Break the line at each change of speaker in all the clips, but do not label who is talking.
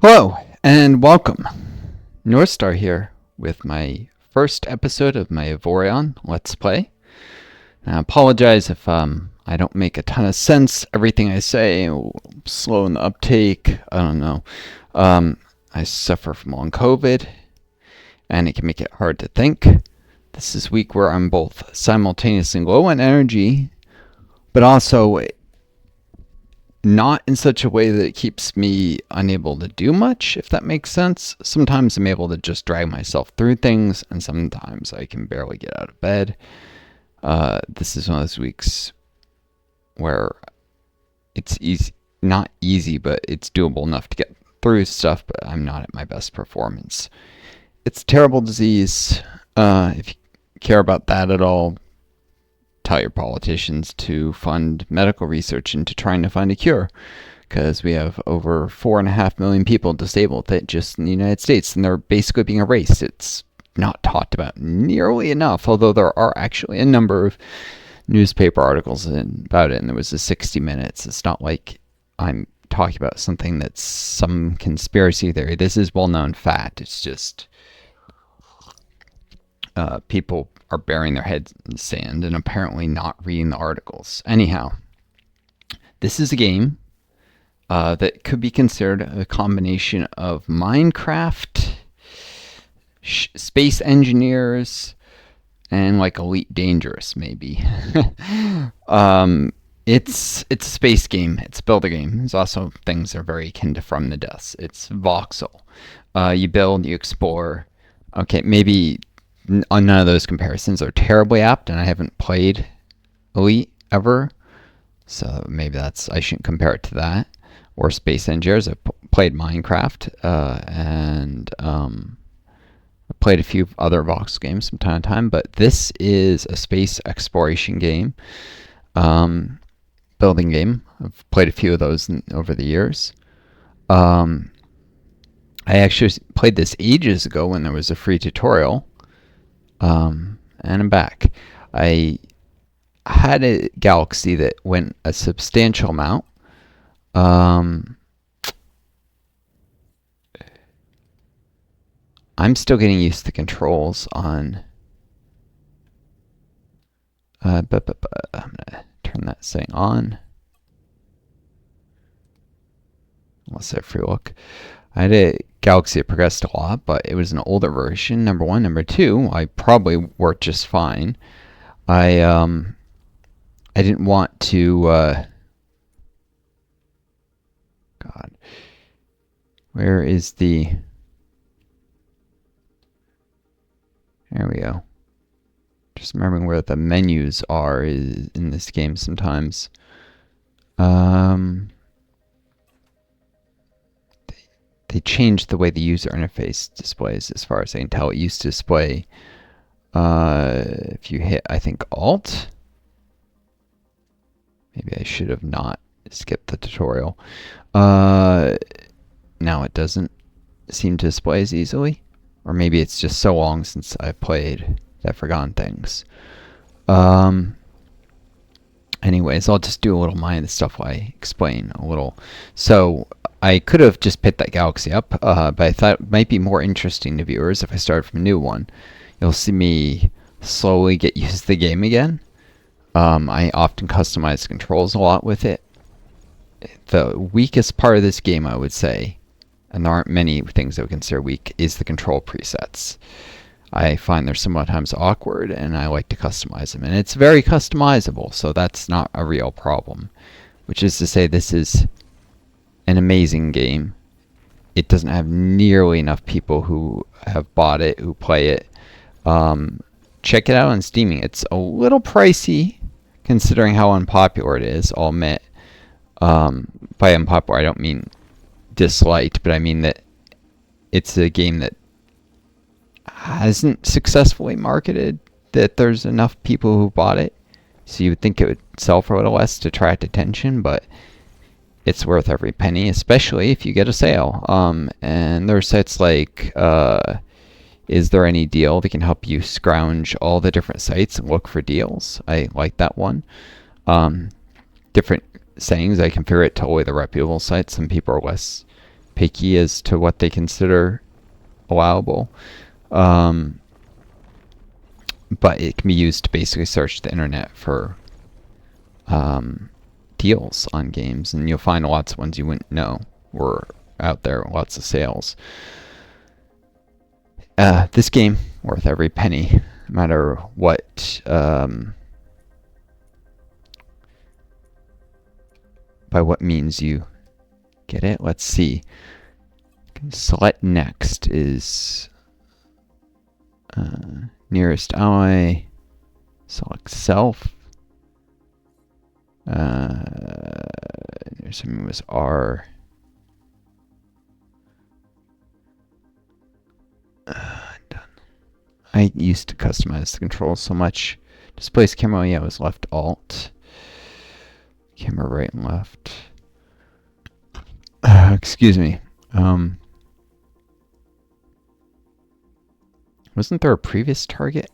Hello and welcome. Northstar here with my first episode of my Avorion Let's Play. Now, I apologize if I don't make a ton of sense. Everything I say will slow in the uptake. I don't know. I suffer from long COVID, and it can make it hard to think. This is a week where I'm both simultaneously low on energy, but also not in such a way that it keeps me unable to do much, if that makes sense. Sometimes I'm able to just drag myself through things, and sometimes I can barely get out of bed. This is one of those weeks where it's easy, not easy, but it's doable enough to get through stuff, but I'm not at my best performance. It's a terrible disease. If you care about that at all, tell your politicians to fund medical research into trying to find a cure, because we have over 4.5 million people disabled with it just in the United States, and they're basically being erased. It's not talked about nearly enough, although there are actually a number of newspaper articles about it, and there was a 60 Minutes. It's not like I'm talking about something that's some conspiracy theory. This is well-known fact. It's just people are burying their heads in the sand and apparently not reading the articles. Anyhow, this is a game that could be considered a combination of Minecraft, Space Engineers, and like Elite Dangerous, maybe. It's a space game. It's a builder game. There's also things that are very akin to From the Depths. It's voxel. You build, you explore. Okay, maybe none of those comparisons are terribly apt, and I haven't played Elite ever, so maybe I shouldn't compare it to that or Space Engineers. I've played Minecraft, and I played a few other voxel games from time to time, but this is a space exploration game, building game. I've played a few of those over the years. I actually played this ages ago when there was a free tutorial. And I'm back. I had a galaxy that went a substantial amount. I'm still getting used to the controls on. I'm gonna turn that setting on. Let's say free look. I had a Galaxy that progressed a lot, but it was an older version, number one. Number two, I probably worked just fine. I didn't want to... God. Where is the... There we go. Just remembering where the menus are in this game sometimes. They changed the way the user interface displays, as far as I can tell. It used to display, if you hit, I think, Alt. Maybe I should have not skipped the tutorial. Now it doesn't seem to display as easily. Or maybe it's just so long since I've played that I've forgotten things. Anyways, I'll just do a little mind of the stuff while I explain a little. So I could have just picked that galaxy up, but I thought it might be more interesting to viewers if I started from a new one. You'll see me slowly get used to the game again. I often customize controls a lot with it. The weakest part of this game, I would say, and there aren't many things I would consider weak, is the control presets. I find they're sometimes awkward, and I like to customize them. And it's very customizable, so that's not a real problem. Which is to say, this is an amazing game. It doesn't have nearly enough people who have bought it, who play it. Check it out on Steam. It's a little pricey, considering how unpopular it is, I'll admit. By unpopular, I don't mean disliked, but I mean that it's a game that hasn't successfully marketed, that there's enough people who bought it. So you would think it would sell for a little less to attract attention, but it's worth every penny, especially if you get a sale. And there are sites like Is There Any Deal that can help you scrounge all the different sites and look for deals. I like that one. Different sayings, I configure it to only the reputable sites. Some people are less picky as to what they consider allowable. Um, but it can be used to basically search the internet for deals on games, and you'll find lots of ones you wouldn't know were out there, lots of sales. This game, worth every penny, no matter what, by what means you get it. Let's see. Select next is nearest ally. Select self. There's something was R. Done. I used to customize the controls so much. Displace camera, yeah, it was left alt. Camera right and left. Excuse me. Wasn't there a previous target?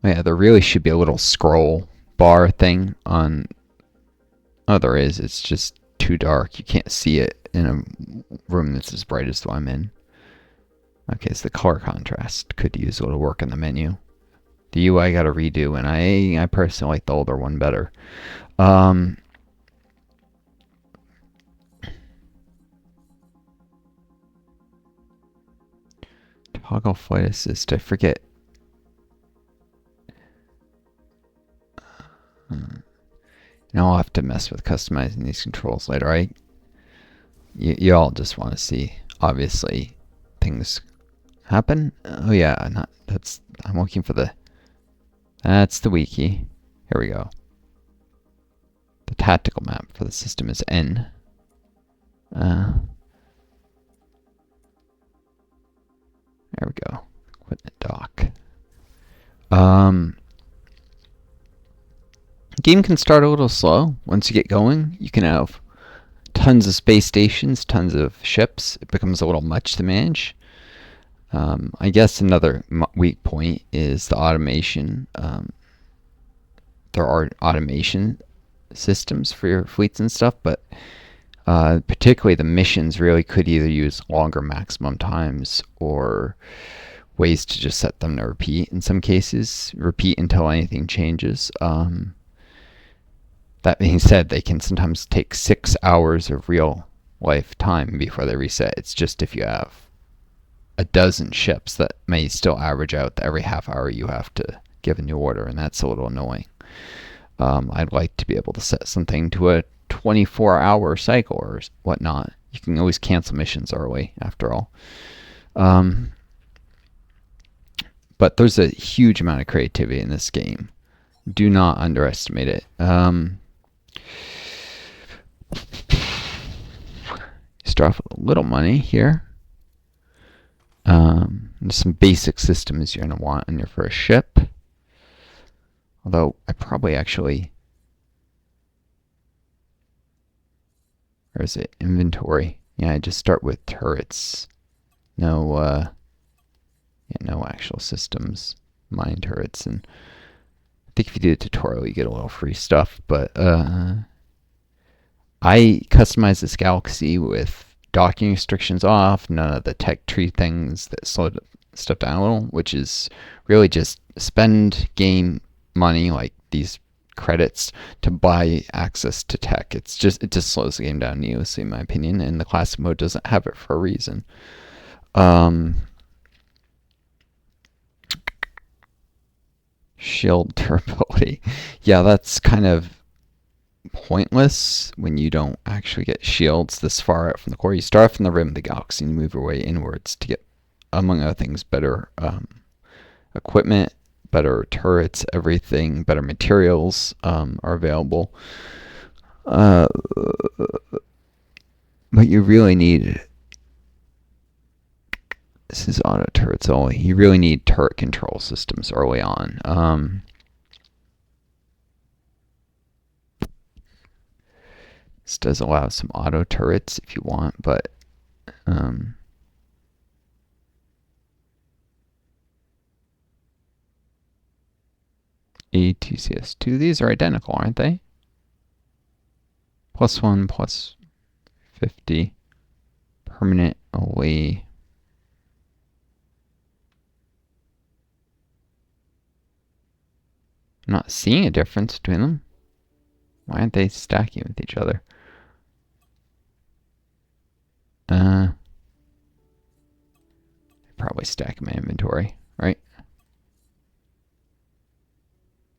Oh, yeah, there really should be a little scroll bar thing on. Oh, there is. It's just too dark. You can't see it in a room that's as bright as the one I'm in. Okay, so the color contrast could use a little work in the menu. The UI got a redo, and I personally like the older one better. Toggle flight assist. I forget. Now I'll have to mess with customizing these controls later. You all just want to see, obviously, things happen. Oh yeah, I'm looking for that's the wiki. Here we go. The tactical map for the system is N. There we go. Equipment dock. Game can start a little slow. Once you get going, you can have tons of space stations, tons of ships. It becomes a little much to manage. I guess another weak point is the automation. There are automation systems for your fleets and stuff, but particularly the missions really could either use longer maximum times or ways to just set them to repeat. In some cases, repeat until anything changes. That being said, they can sometimes take 6 hours of real life time before they reset. It's just if you have a dozen ships that may still average out that every half hour you have to give a new order, and that's a little annoying. I'd like to be able to set something to a 24-hour cycle or whatnot. You can always cancel missions early, after all. But there's a huge amount of creativity in this game. Do not underestimate it. Start off with a little money here. There's some basic systems you're going to want on your first ship. Although I probably actually... Where is it? Inventory. Yeah, I just start with turrets. No actual systems. Mine turrets. And I think if you do a tutorial, you get a little free stuff. But I customize this galaxy with docking restrictions off, none of the tech tree things that slow stuff down a little, which is really just spend game money, like these credits, to buy access to tech. It just slows the game down needlessly, in my opinion, and the classic mode doesn't have it for a reason. Shield durability. Yeah, that's kind of pointless when you don't actually get shields this far out from the core. You start from the rim of the galaxy and you move your way inwards to get, among other things, better equipment, better turrets, everything, better materials are available. But you really need... This is auto turrets only. You really need turret control systems early on. This does allow some auto turrets if you want, but ATCS2. These are identical, aren't they? +1, +50. permanently. I'm not seeing a difference between them. Why aren't they stacking with each other? Probably stack in my inventory, right?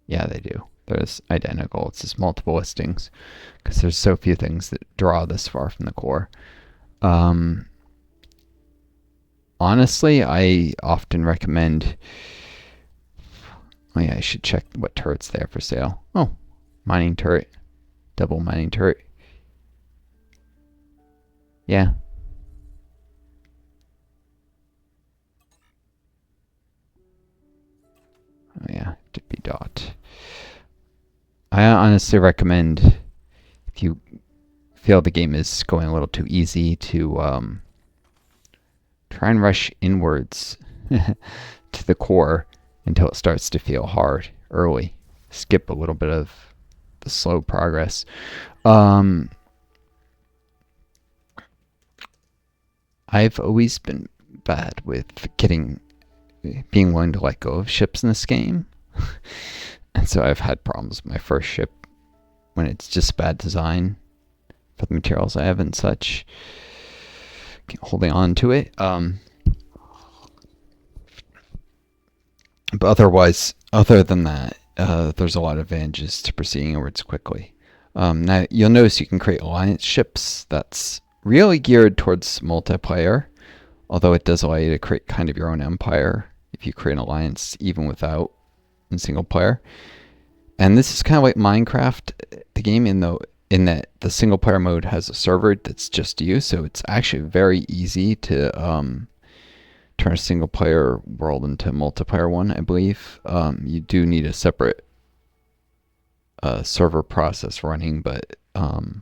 Yeah, they do. They're identical. It's just multiple listings because there's so few things that draw this far from the core. Honestly, I often recommend. Oh yeah, I should check what turrets they have for sale. Oh, mining turret, double mining turret. Yeah. Oh yeah, to be dot. I honestly recommend if you feel the game is going a little too easy to try and rush inwards to the core until it starts to feel hard early. Skip a little bit of the slow progress. I've always been bad with being willing to let go of ships in this game. And so I've had problems with my first ship when it's just bad design for the materials I have and such. Holding on to it. But otherwise, other than that, there's a lot of advantages to proceeding inwards quickly. Now, you'll notice you can create alliance ships. That's really geared towards multiplayer, although it does allow you to create kind of your own empire if you create an alliance even without in single player. And this is kind of like Minecraft, the game, in that the single player mode has a server that's just you, so it's actually very easy to turn a single player world into a multiplayer one, I believe. You do need a separate server process running, but I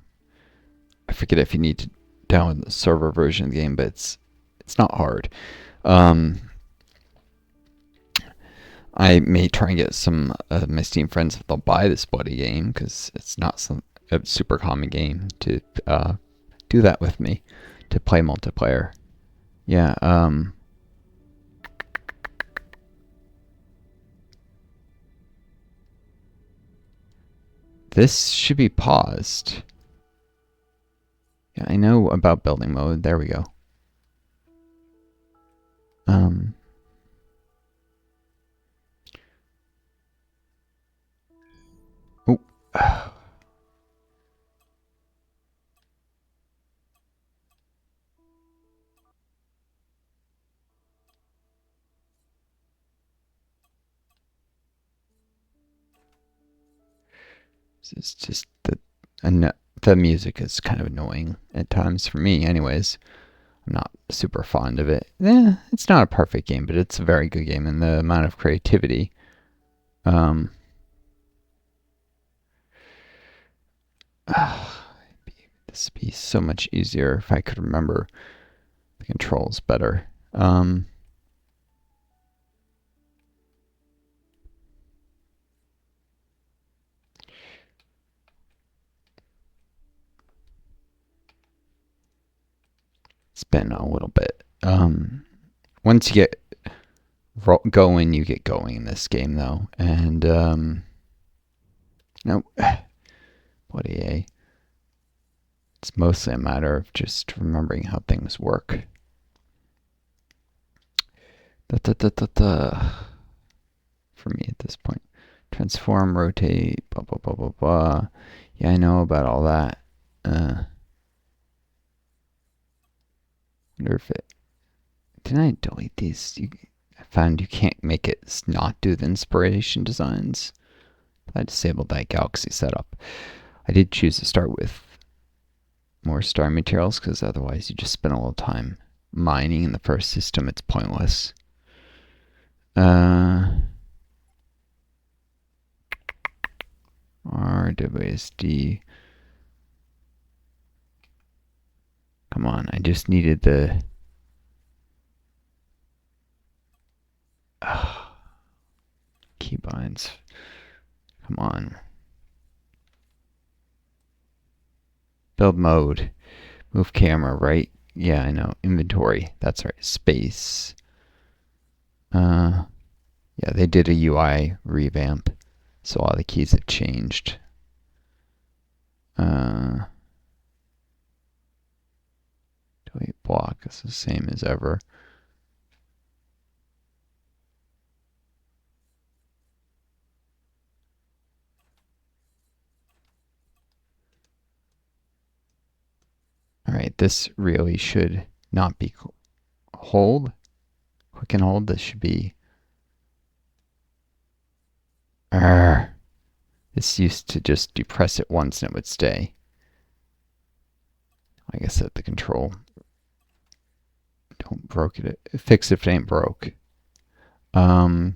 forget if you need to download the server version of the game, but it's not hard. I may try and get some of my Steam friends if they'll buy this bloody game, because it's not a super common game to do that with me, to play multiplayer. Yeah, this should be paused. Yeah, I know about building mode. There we go. Oh. It's just the music is kind of annoying at times for me anyways. I'm not super fond of it. It's not a perfect game, but it's a very good game, and the amount of creativity. This would be so much easier if I could remember the controls better. It's been a little bit. Once you get going, you get going in this game, though. And, no, bloody A. It's mostly a matter of just remembering how things work. For me at this point. Transform, rotate, blah, blah, blah, blah, blah. Yeah, I know about all that. Wonder if it... Didn't I delete these? I found you can't make it not do the inspiration designs. I disabled that galaxy setup. I did choose to start with more star materials because otherwise you just spend a little time mining in the first system. It's pointless. RWSD. Come on, I just needed the... keybinds. Come on. Build mode. Move camera, right? Yeah, I know. Inventory. That's right. Space. Yeah, they did a UI revamp, so all the keys have changed. Delete block is the same as ever. All right, this really should not be hold. Click and hold. This should be. This used to just depress it once and it would stay. I guess that the control. Don't broke it. Fix if it ain't broke. There's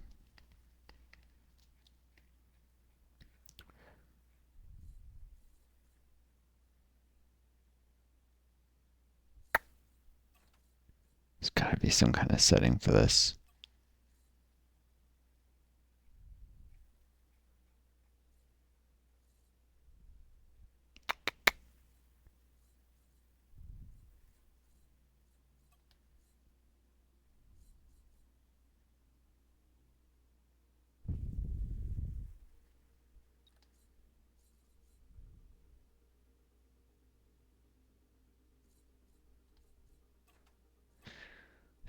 got to be some kind of setting for this.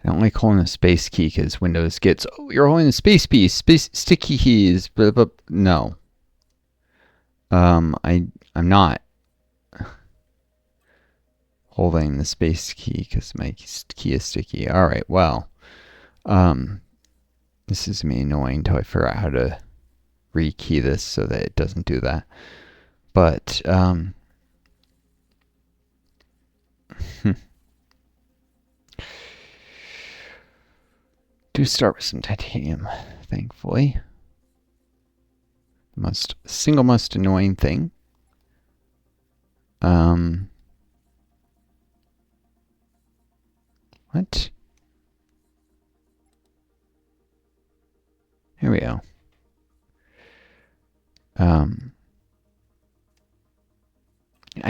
I don't like holding a space key because Windows gets, oh, you're holding a space key, space sticky keys, blah, blah. No. I'm not holding the space key because my key is sticky. All right, well, this is me annoying until I figure out how to rekey this so that it doesn't do that. But do start with some titanium, thankfully. Single most annoying thing. What? Here we go. I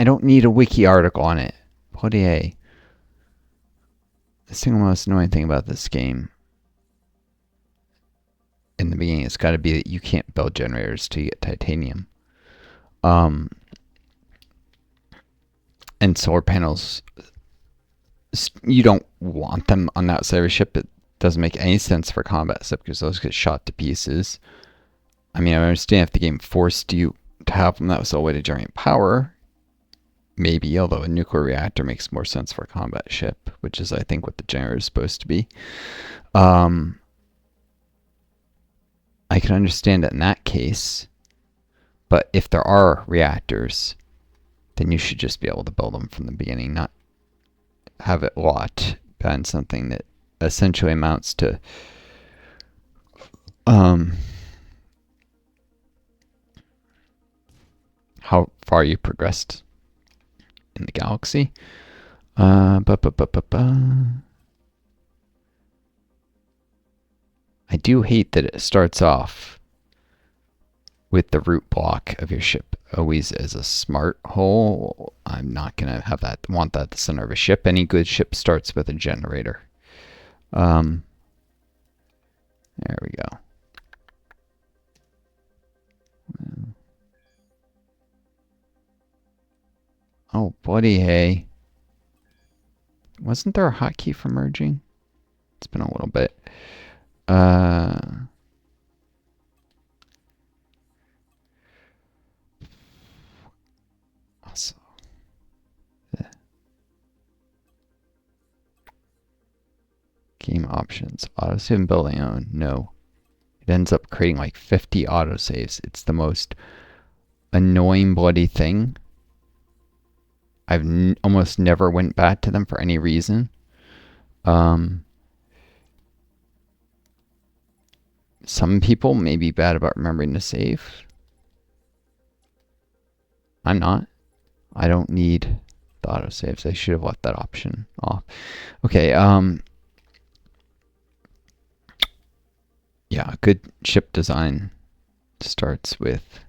don't need a wiki article on it. Bloody A. The single most annoying thing about this game in the beginning, it's got to be that you can't build generators to get titanium. And solar panels, you don't want them on the outside of a ship. It doesn't make any sense for combat stuff because those get shot to pieces. I mean, I understand if the game forced you to have them, that was the way to generate power. Maybe, although a nuclear reactor makes more sense for a combat ship, which is, I think, what the generator is supposed to be. I can understand it in that case, but if there are reactors, then you should just be able to build them from the beginning, not have it locked behind something that essentially amounts to how far you progressed in the galaxy. I do hate that it starts off with the root block of your ship always as a smart hole. I'm not gonna have that. Want that at the center of a ship. Any good ship starts with a generator. There we go. Oh, bloody hey. Wasn't there a hotkey for merging? It's been a little bit. Also, game options. Autosave and building. Oh, no. It ends up creating like 50 autosaves. It's the most annoying bloody thing. I've almost never went back to them for any reason. Some people may be bad about remembering to save. I'm not. I don't need the autosaves. I should have left that option off. Okay, yeah, good ship design starts with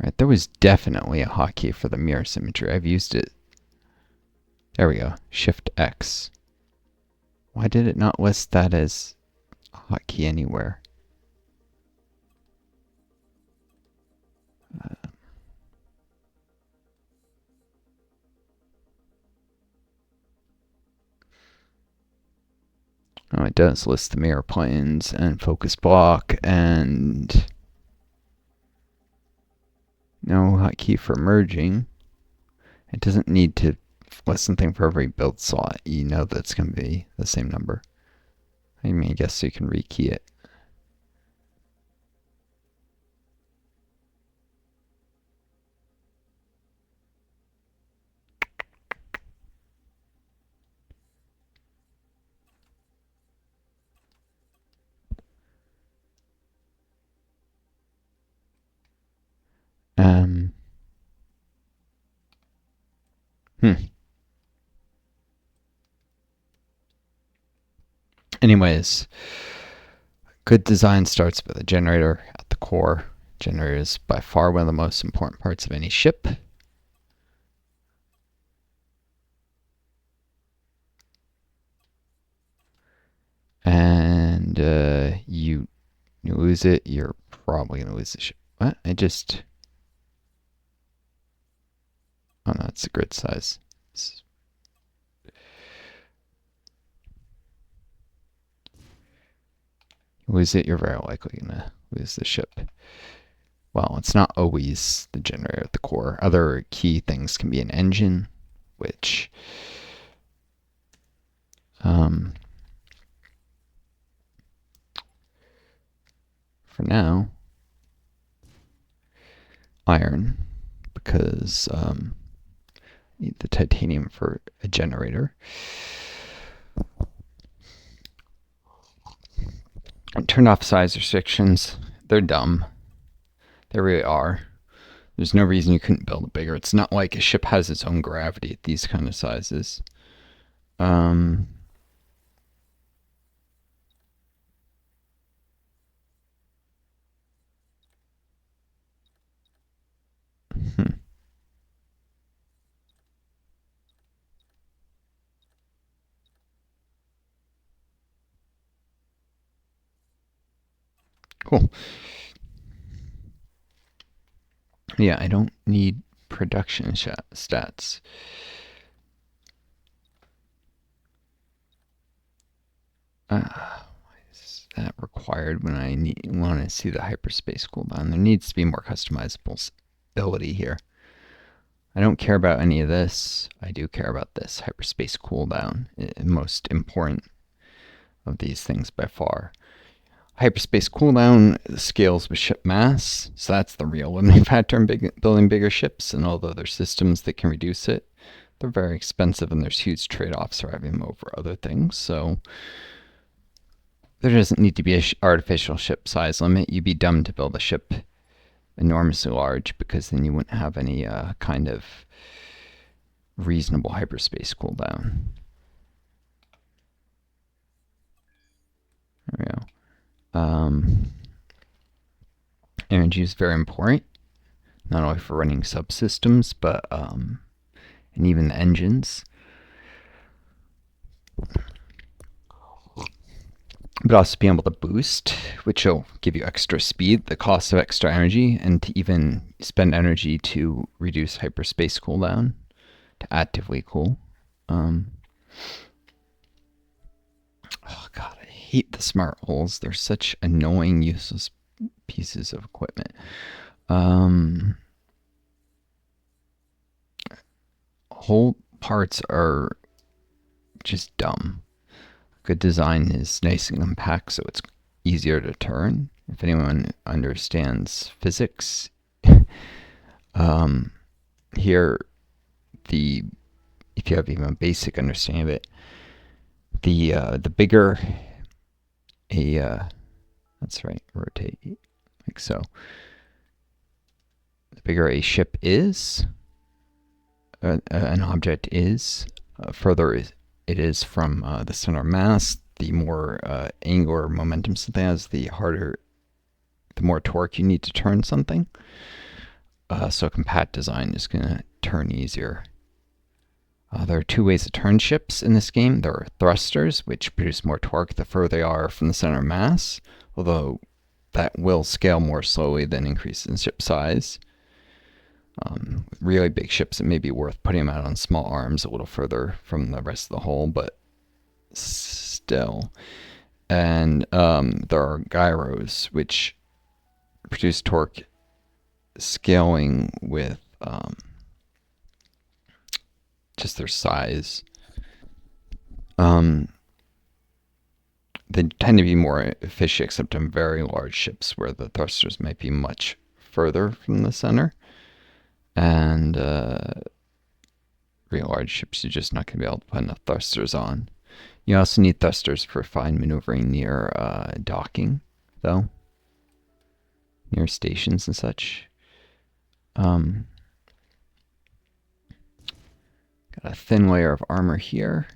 Right, there was definitely a hotkey for the mirror symmetry. I've used it. There we go. Shift X. Why did it not list that as a hotkey anywhere? Oh, it does list the mirror planes and focus block and no hotkey for merging. It doesn't need to list something for every build slot. You know that's going to be the same number. I mean, I guess you can rekey it. Anyways, good design starts with a generator at the core. Generator is by far one of the most important parts of any ship. And you lose it, you're probably going to lose the ship. What? Oh no, it's the grid size. Lose it, you're very likely going to lose the ship. Well, it's not always the generator at the core. Other key things can be an engine, which for now, iron, because need the titanium for a generator. And turn off size restrictions. They're dumb. They really are. There's no reason you couldn't build it bigger. It's not like a ship has its own gravity at these kind of sizes. Cool. Yeah, I don't need production stats. Why is that required when I want to see the hyperspace cooldown? There needs to be more customizable ability here. I don't care about any of this. I do care about this hyperspace cooldown. Most important of these things by far. Hyperspace cooldown scales with ship mass, so that's the real limiting factor in building bigger ships, and although there's systems that can reduce it, they're very expensive and there's huge trade-offs for having them over other things, so there doesn't need to be an artificial ship size limit. You'd be dumb to build a ship enormously large because then you wouldn't have any kind of reasonable hyperspace cooldown. There we go. Energy is very important, not only for running subsystems, but and even the engines. But also being able to boost, which will give you extra speed, the cost of extra energy, and to even spend energy to reduce hyperspace cooldown, to actively cool. Oh god, I hate the smart holes. They're such annoying, useless pieces of equipment. Whole parts are just dumb. Good design is nice and compact, so it's easier to turn. If anyone understands physics, here, if you have even a basic understanding of it, the bigger that's right, rotate like so. The bigger a ship is, an object is, further it is from the center of mass, the more angular momentum something has, the more torque you need to turn something. so compact design is going to turn easier. There are two ways to turn ships in this game. There are thrusters, which produce more torque the further they are from the center of mass, although that will scale more slowly than increases in ship size. Really big ships, it may be worth putting them out on small arms a little further from the rest of the hull, but still. And there are gyros, which produce torque scaling with just their size. They tend to be more efficient, except on very large ships where the thrusters might be much further from the center. And really large ships, you're just not going to be able to put enough thrusters on. You also need thrusters for fine maneuvering near docking, though, near stations and such. Got a thin layer of armor here.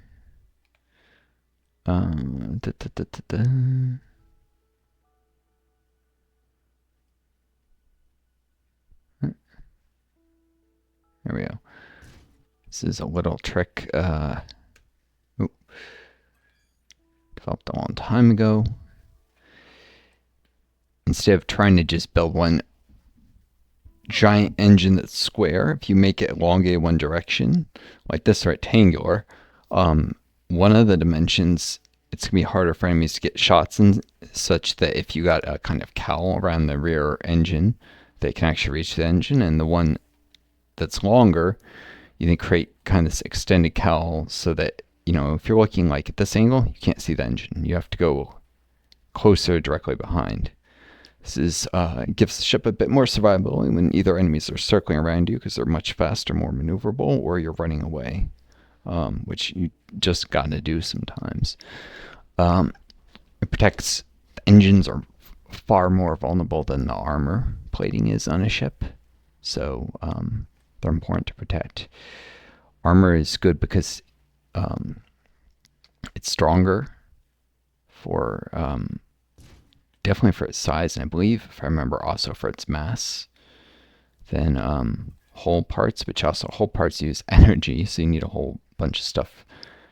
There we go. This is a little trick developed a long time ago. Instead of trying to just build one giant engine that's square, if you make it elongated one direction, like this rectangular, one of the dimensions, it's going to be harder for enemies to get shots in, such that if you got a kind of cowl around the rear engine, they can actually reach the engine. And the one that's longer, you can create kind of this extended cowl so that, you know, if you're looking like at this angle, you can't see the engine. You have to go closer directly behind. This is gives the ship a bit more survivability when either enemies are circling around you because they're much faster, more maneuverable, or you're running away, which you just got to do sometimes. It protects, the engines are far more vulnerable than the armor plating is on a ship, so they're important to protect. Armor is good because it's stronger for definitely for its size, and I believe, if I remember, also for its mass than hull parts, which also hull parts use energy, so you need a whole bunch of stuff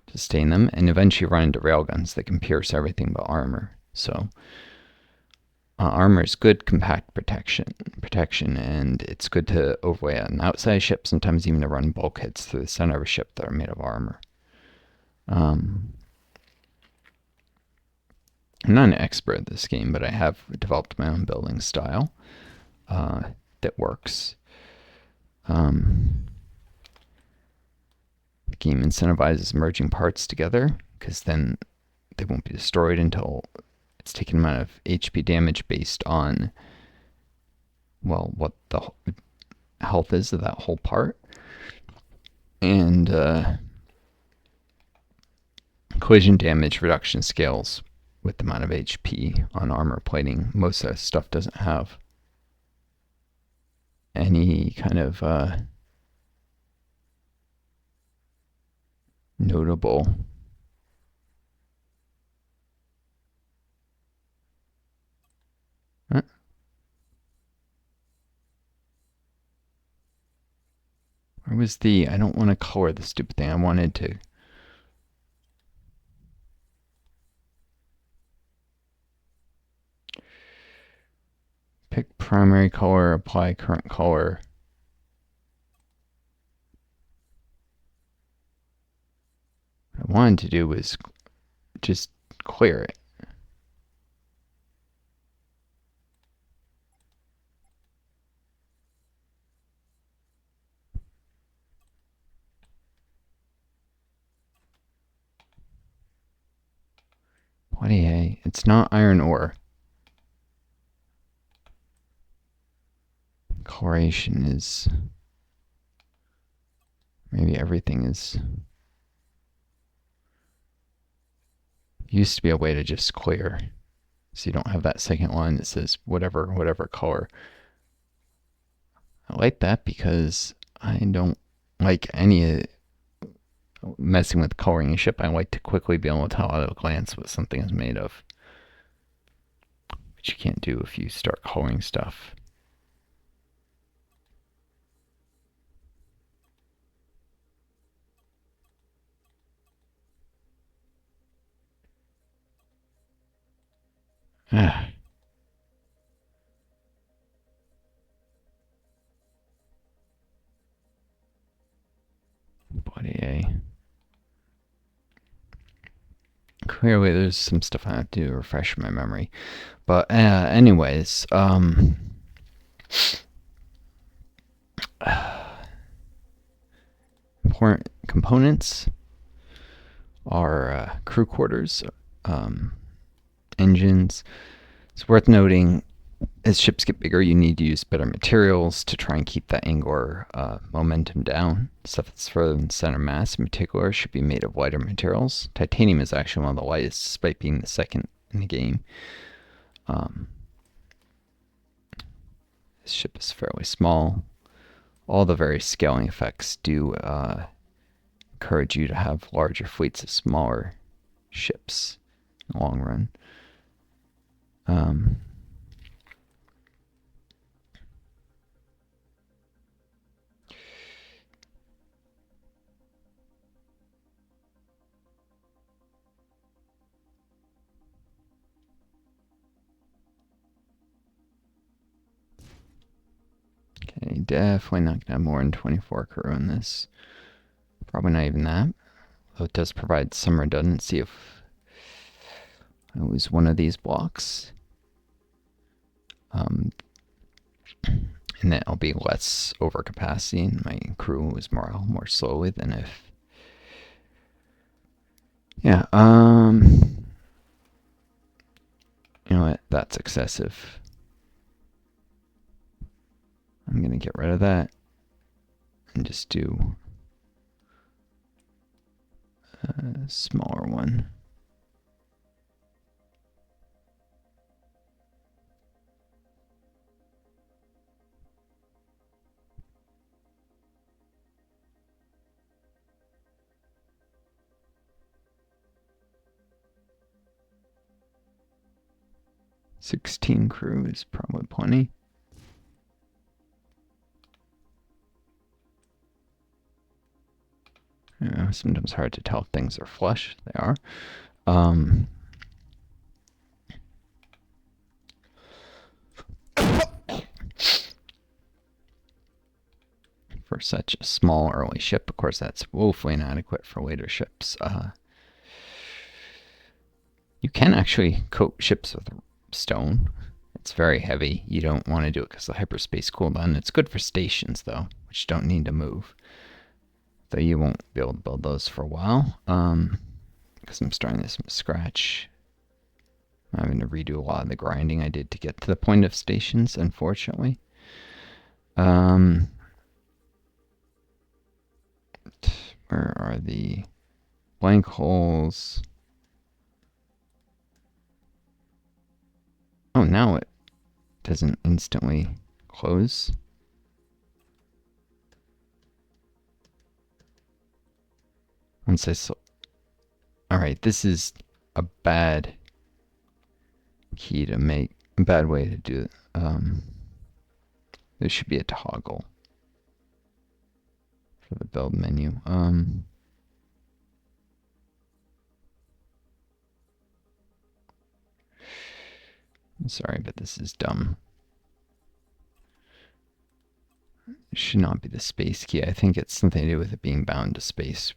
to sustain them, and eventually run into railguns that can pierce everything but armor. So armor is good compact protection, and it's good to overlay on an outside ship, sometimes even to run bulkheads through the center of a ship that are made of armor. I'm not an expert at this game, but I have developed my own building style that works. The game incentivizes merging parts together, because then they won't be destroyed until it's taken amount of HP damage based on, well, what the health is of that whole part. And collision damage reduction scales with the amount of HP on armor plating. Most of that stuff doesn't have any kind of notable where was the, I don't want to color the stupid thing. I wanted to pick primary color, apply current color. What I wanted to do was just clear it. Bloody hay. It's not iron ore. Coloration is, maybe everything is, used to be a way to just clear, so you don't have that second line that says whatever color. I like that because I don't like any messing with coloring a ship. I like to quickly be able to tell at a glance what something is made of, which you can't do if you start coloring stuff. Ah. Body A. Clearly, there's some stuff I have to refresh my memory. But anyways, important components are crew quarters, engines. It's worth noting, as ships get bigger, you need to use better materials to try and keep that angular momentum down. Stuff that's further than center mass, in particular, should be made of lighter materials. Titanium is actually one of the lightest, despite being the second in the game. This ship is fairly small. All the various scaling effects do encourage you to have larger fleets of smaller ships in the long run. Okay, definitely not going to have more than 24 crew in this. Probably not even that. Though it does provide some redundancy if I lose one of these blocks. And then I'll be less overcapacity and my crew is more slowly than if... Yeah, you know what? That's excessive. I'm going to get rid of that and just do a smaller one. $16 crew is probably plenty. Yeah, sometimes hard to tell if things are flush. They are. For such a small early ship, of course, that's woefully inadequate for later ships. You can actually coat ships with stone. It's very heavy. You don't want to do it because of the hyperspace cooldown. It's good for stations, though, which don't need to move. Though you won't be able to build those for a while, because I'm starting this from scratch. I'm having to redo a lot of the grinding I did to get to the point of stations, unfortunately. Where are the blank holes? Oh, now it doesn't instantly close. Once I saw... Alright, this is a bad key to make, a bad way to do it. There should be a toggle for the build menu. I'm sorry, but this is dumb. It should not be the space key. I think it's something to do with it being bound to space.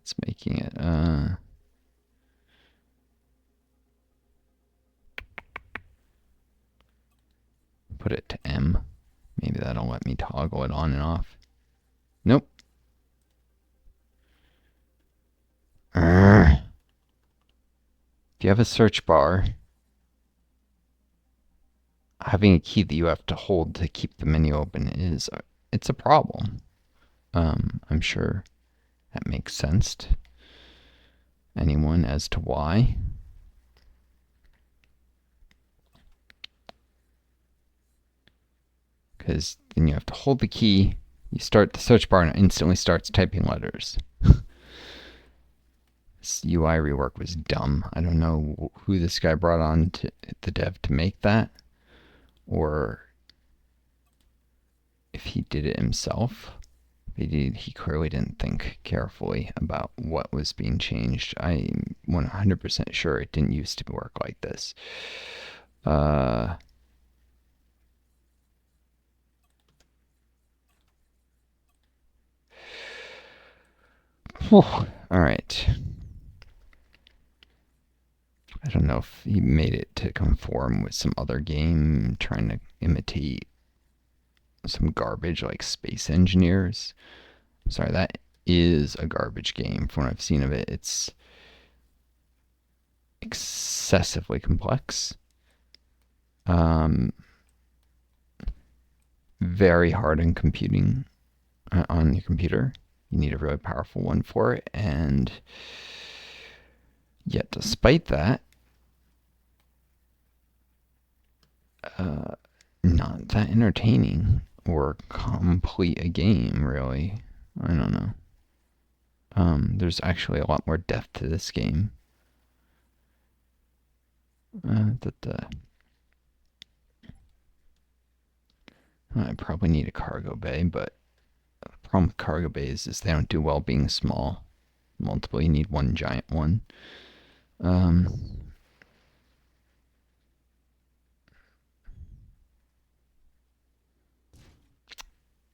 It's making it, put it to M. Maybe that'll let me toggle it on and off. Nope. If you have a search bar, having a key that you have to hold to keep the menu open it's a problem. I'm sure that makes sense to anyone as to why. Because then you have to hold the key, you start the search bar, and it instantly starts typing letters. This UI rework was dumb. I don't know who this guy brought on to the dev to make that, or if he did it himself. He clearly didn't think carefully about what was being changed. I'm 100% sure it didn't used to work like this. All right. I don't know if he made it to conform with some other game trying to imitate some garbage like Space Engineers. Sorry, that is a garbage game from what I've seen of it. It's excessively complex. Very hard in computing on your computer. You need a really powerful one for it. And yet, despite that, not that entertaining or complete a game, really. I don't know. There's actually a lot more depth to this game. I probably need a cargo bay, but the problem with cargo bays is they don't do well being small. Multiple, you need one giant one.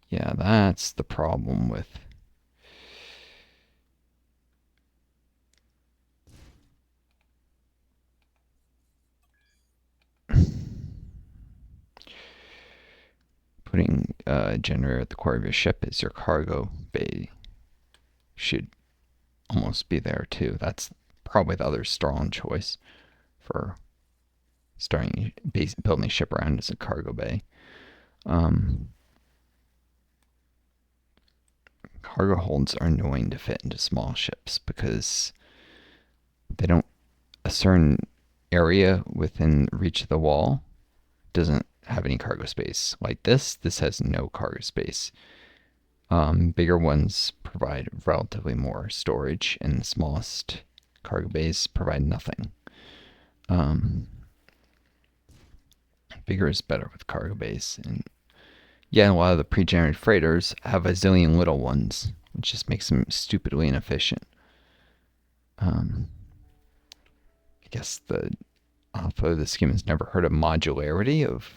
Yeah, that's the problem with putting a generator at the core of your ship as your cargo bay. Should almost be there too. That's probably the other strong choice for starting building a ship around as a cargo bay. Cargo holds are annoying to fit into small ships because they don't. A certain area within reach of the wall doesn't have any cargo space. Like this has no cargo space. Bigger ones provide relatively more storage, and the smallest cargo bays provide nothing. Bigger is better with cargo bays, and yeah, a lot of the pre-generated freighters have a zillion little ones, which just makes them stupidly inefficient. I guess the author of the scheme has never heard of modularity of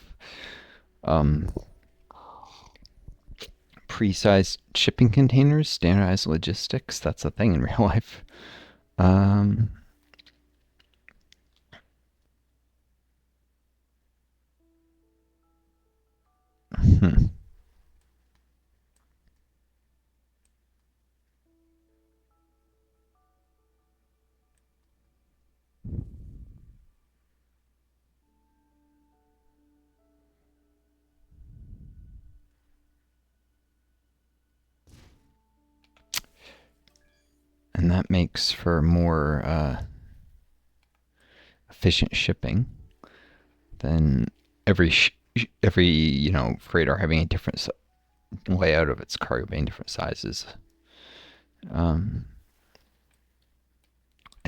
pre-sized shipping containers, standardized logistics. That's a thing in real life. And that makes for more efficient shipping than every freighter having a different layout of its cargo bay in different sizes. I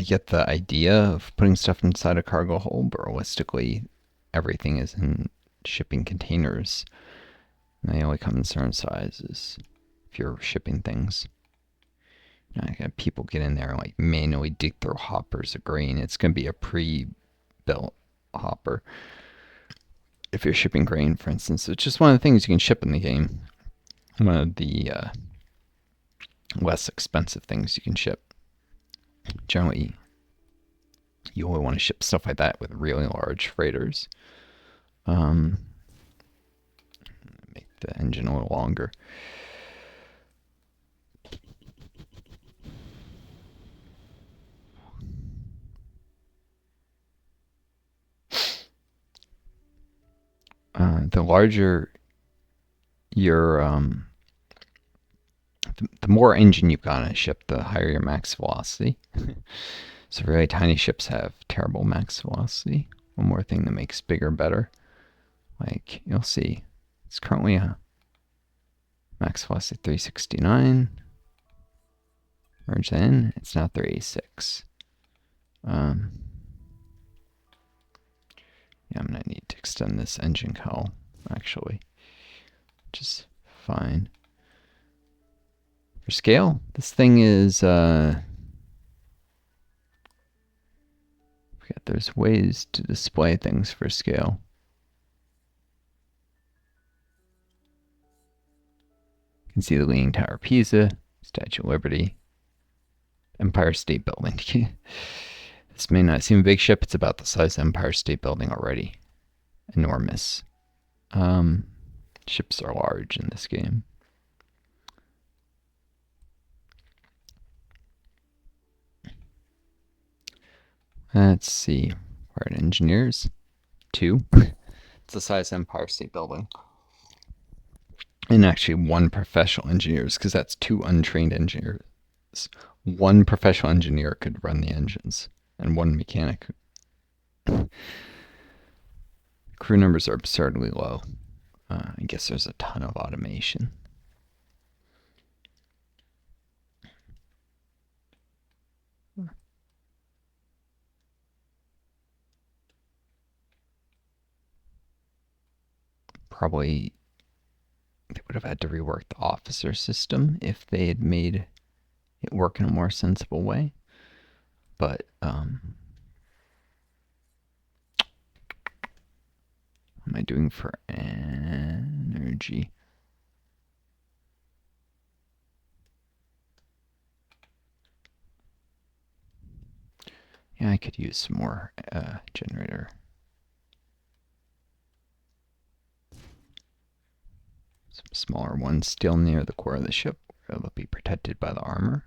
get the idea of putting stuff inside a cargo hold, but realistically, everything is in shipping containers. And they only come in certain sizes if you're shipping things. I got people get in there and like manually dig through hoppers of grain. It's going to be a pre-built hopper. If you're shipping grain, for instance, it's just one of the things you can ship in the game. One of the less expensive things you can ship. Generally, you only want to ship stuff like that with really large freighters. Make the engine a little longer. The larger your the more engine you've got on a ship, the higher your max velocity. So really tiny ships have terrible max velocity. One more thing that makes bigger better. Like you'll see, it's currently a max velocity 369. Merge that in, it's now 386. Yeah, I'm gonna need to extend this engine cowl actually, which is fine. For scale, this thing is, there's ways to display things for scale. You can see the Leaning Tower of Pisa, Statue of Liberty, Empire State Building. This may not seem a big ship. It's about the size of Empire State Building already. Enormous. Ships are large in this game. Let's see. Part engineers. 2. It's the size of Empire State Building. And actually 1 professional engineers, because that's 2 untrained engineers. 1 professional engineer could run the engines, and 1 mechanic. Crew numbers are absurdly low. I guess there's a ton of automation. Probably they would have had to rework the officer system if they had made it work in a more sensible way. But what am I doing for energy? Yeah, I could use some more generator. Some smaller ones still near the core of the ship. They'll be protected by the armor.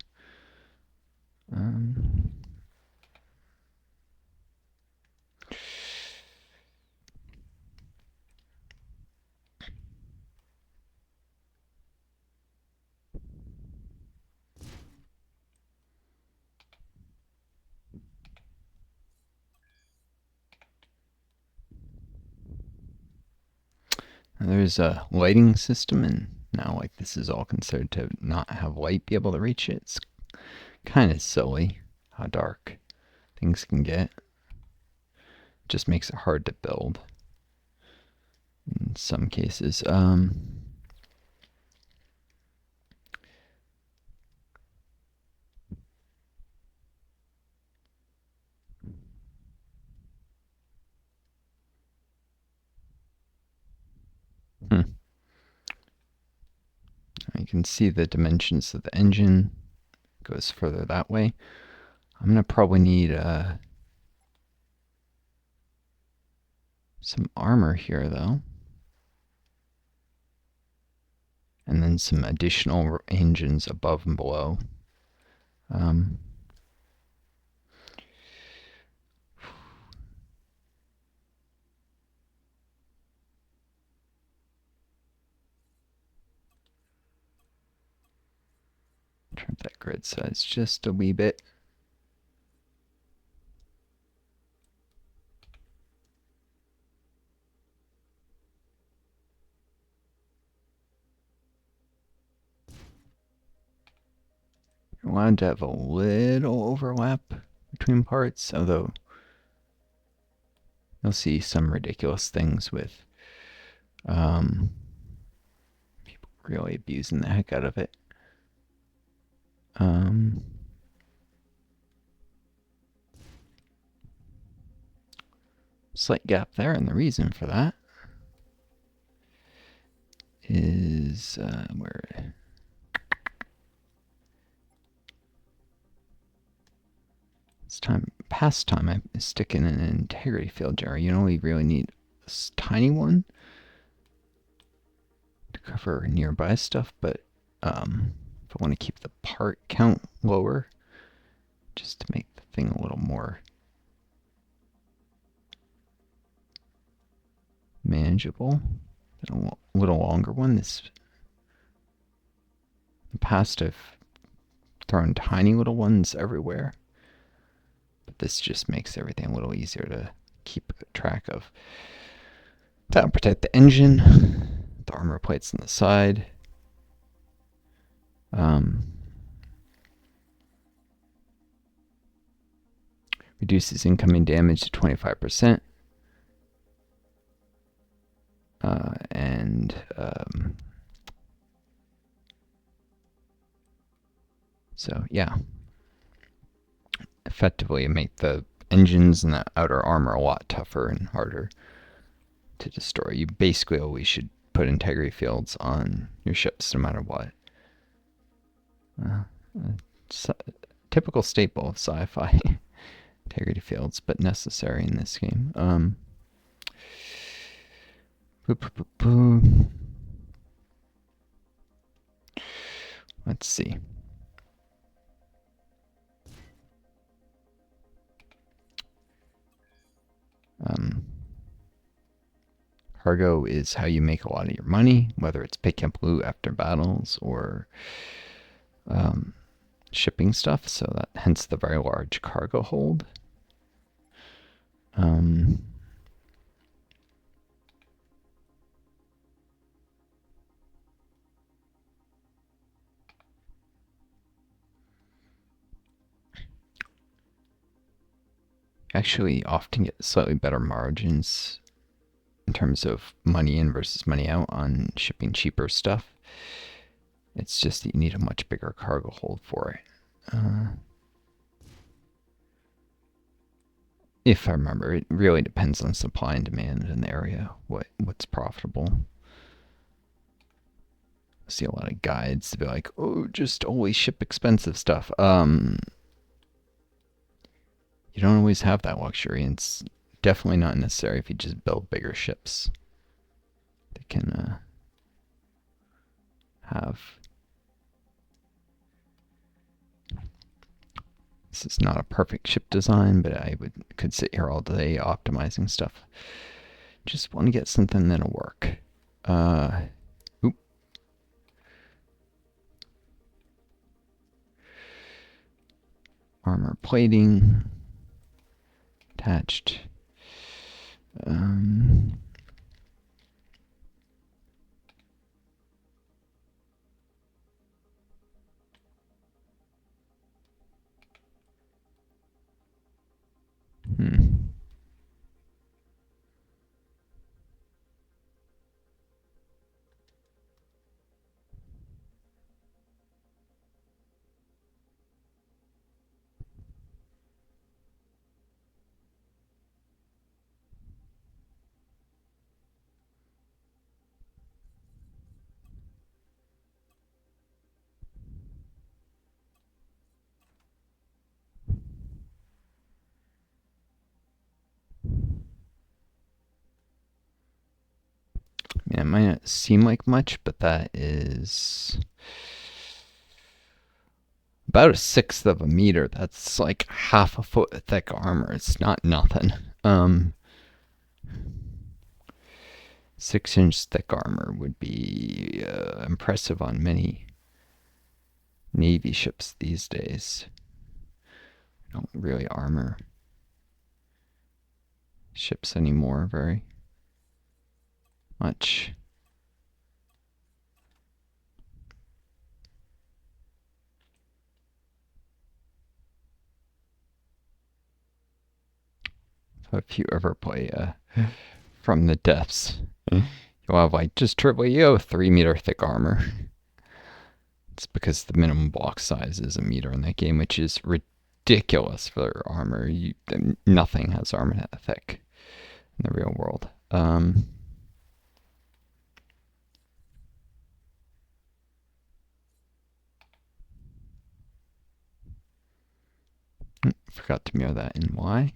There's a lighting system, and now like this is all considered to not have light be able to reach it. It's kind of silly how dark things can get. Just makes it hard to build in some cases. You can see the dimensions of the engine. It goes further that way. I'm going to probably need some armor here, though. And then some additional engines above and below. Turn that grid size just a wee bit. You're allowed to have a little overlap between parts, although you'll see some ridiculous things with people really abusing the heck out of it. Slight gap there, and the reason for that is where past time I stick in an integrity field jar. You only really need this tiny one to cover nearby stuff, but if I want to keep the part count lower, just to make the thing a little more manageable, a little longer one. In the past I've thrown tiny little ones everywhere, but this just makes everything a little easier to keep track of. That'll protect the engine, the armor plates on the side. Reduces incoming damage to 25%. And So yeah, effectively make the engines and the outer armor a lot tougher and harder to destroy. You basically always should put integrity fields on your ships no matter what. It's a typical staple of sci-fi. Integrity fields, but necessary in this game. Let's see. Cargo is how you make a lot of your money, whether it's picking up loot after battles or shipping stuff. So that hence the very large cargo hold. Actually often get slightly better margins in terms of money in versus money out on shipping cheaper stuff. It's just that you need a much bigger cargo hold for it. If I remember, it really depends on supply and demand in the area, what's profitable. I see a lot of guides to be like, oh, just always ship expensive stuff. You don't always have that luxury, and it's definitely not necessary if you just build bigger ships. They can have. This is not a perfect ship design, but I could sit here all day optimizing stuff. Just want to get something that'll work. Armor plating attached. It might not seem like much, but that is about 1/6 of a meter. That's like half a foot thick armor. It's not nothing. 6-inch thick armor would be impressive on many Navy ships these days. Don't really armor ships anymore very much. So if you ever play From the Depths, you'll have like just triple 3-meter thick armor. It's because the minimum block size is a meter in that game, which is ridiculous for armor. Nothing has armor that thick in the real world. Forgot to mirror that in Y.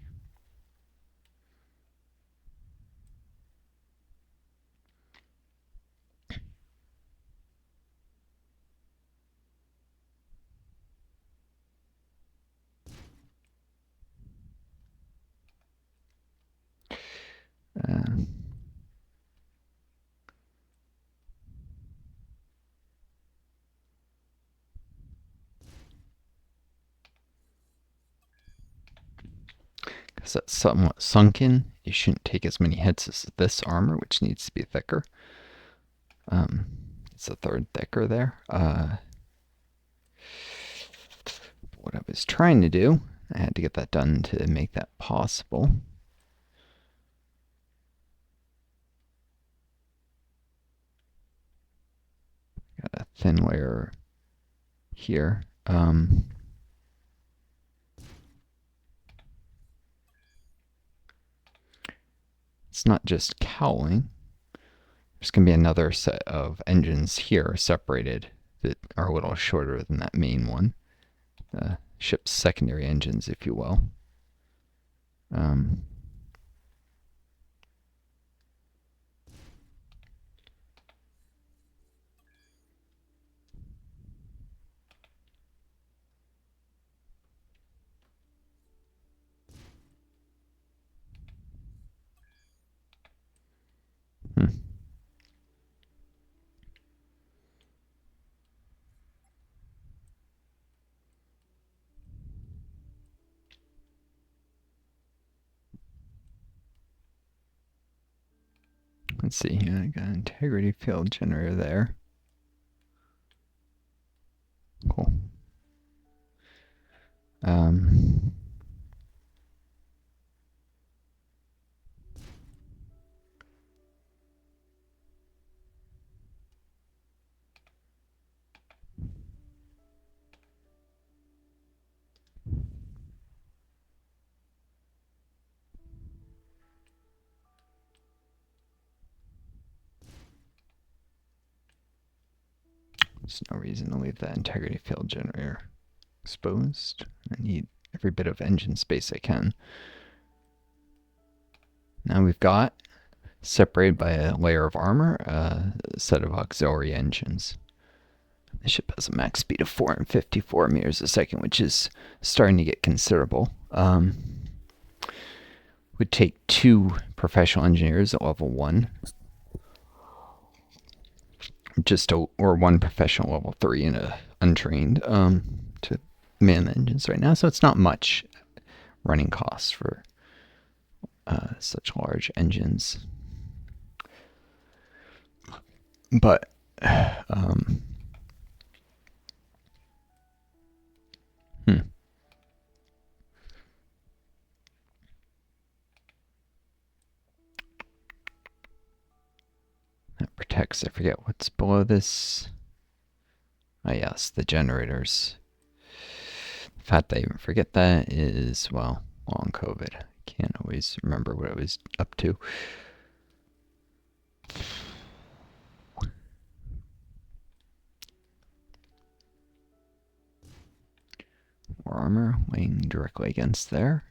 Because that's somewhat sunken, you shouldn't take as many hits as this armor, which needs to be thicker. It's a third thicker there. What I was trying to do, I had to get that done to make that possible. Got a thin layer here It's not just cowling. There's going to be another set of engines here separated that are a little shorter than that main one. The ship's secondary engines, if you will. Let's see here. I got an integrity field generator there. Cool. There's no reason to leave that integrity field generator exposed. I need every bit of engine space I can. Now we've got, separated by a layer of armor, a set of auxiliary engines. The ship has a max speed of 454 meters a second, which is starting to get considerable. Would take 2 professional engineers at level 1. Or 1 professional level 3 and a untrained to man the engines right now. So it's not much running costs for such large engines. But that protects, I forget what's below this. Oh yes, the generators. The fact that I even forget that is, well, long COVID. I can't always remember what I was up to. More armor laying directly against there.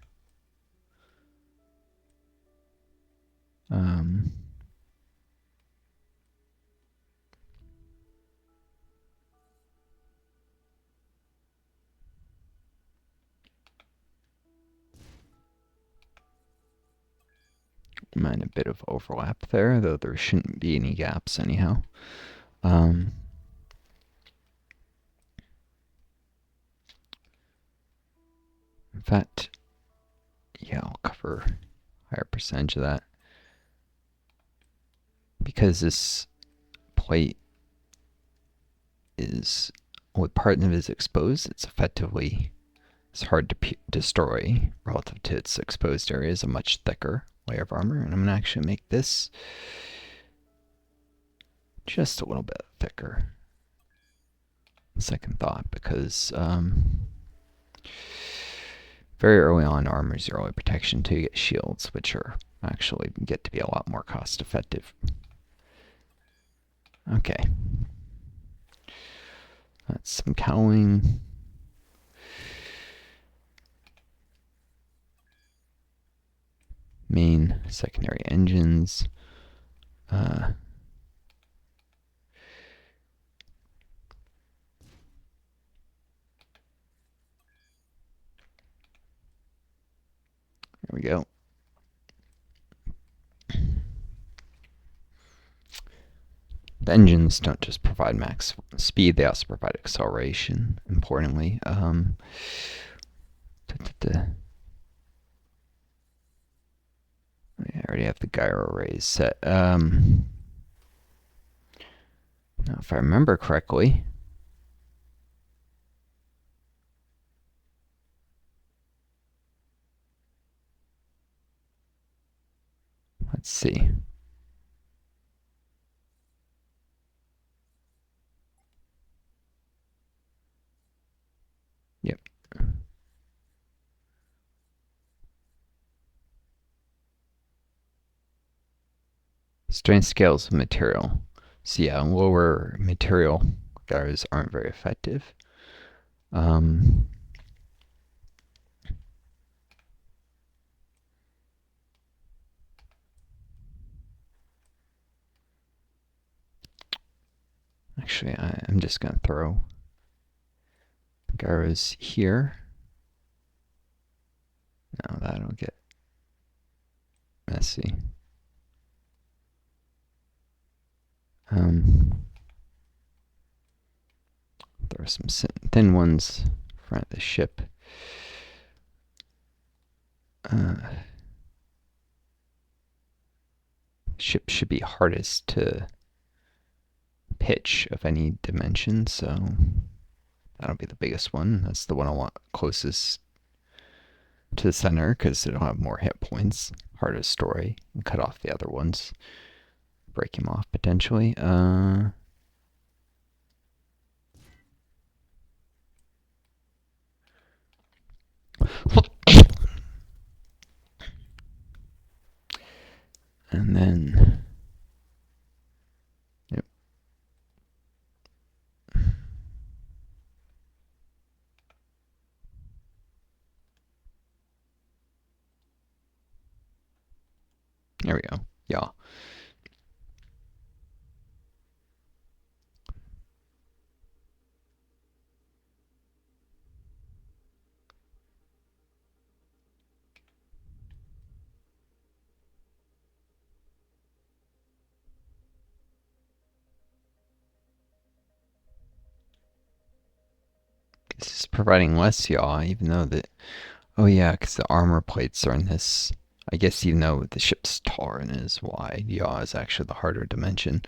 Mind a bit of overlap there, though there shouldn't be any gaps anyhow. In fact, yeah, I'll cover a higher percentage of that. Because this plate is, what part of it is exposed, it's hard to destroy relative to its exposed areas, a much thicker layer of armor. And I'm going to actually make this just a little bit thicker. Second thought, because very early on, armor is your only protection until you get shields, which are actually get to be a lot more cost effective. Okay. That's some cowling. Main, secondary engines. There we go. The engines don't just provide max speed, they also provide acceleration, importantly. I already have the gyro rays set. Now, if I remember correctly, let's see. Strength scales of material. So yeah, lower material gyros aren't very effective. Actually, I'm just going to throw gyros here. No, that'll get messy. Throw some thin ones in front of the ship. Ship should be hardest to pitch of any dimension, so that'll be the biggest one. That's the one I want closest to the center because it'll have more hit points, hardest story, and cut off the other ones. Break him off potentially. And then, yep. There we go. Yeah. This is providing less yaw, even though the... Oh yeah, because the armor plates are in this... I guess even though the ship's taller and is wide, yaw is actually the harder dimension.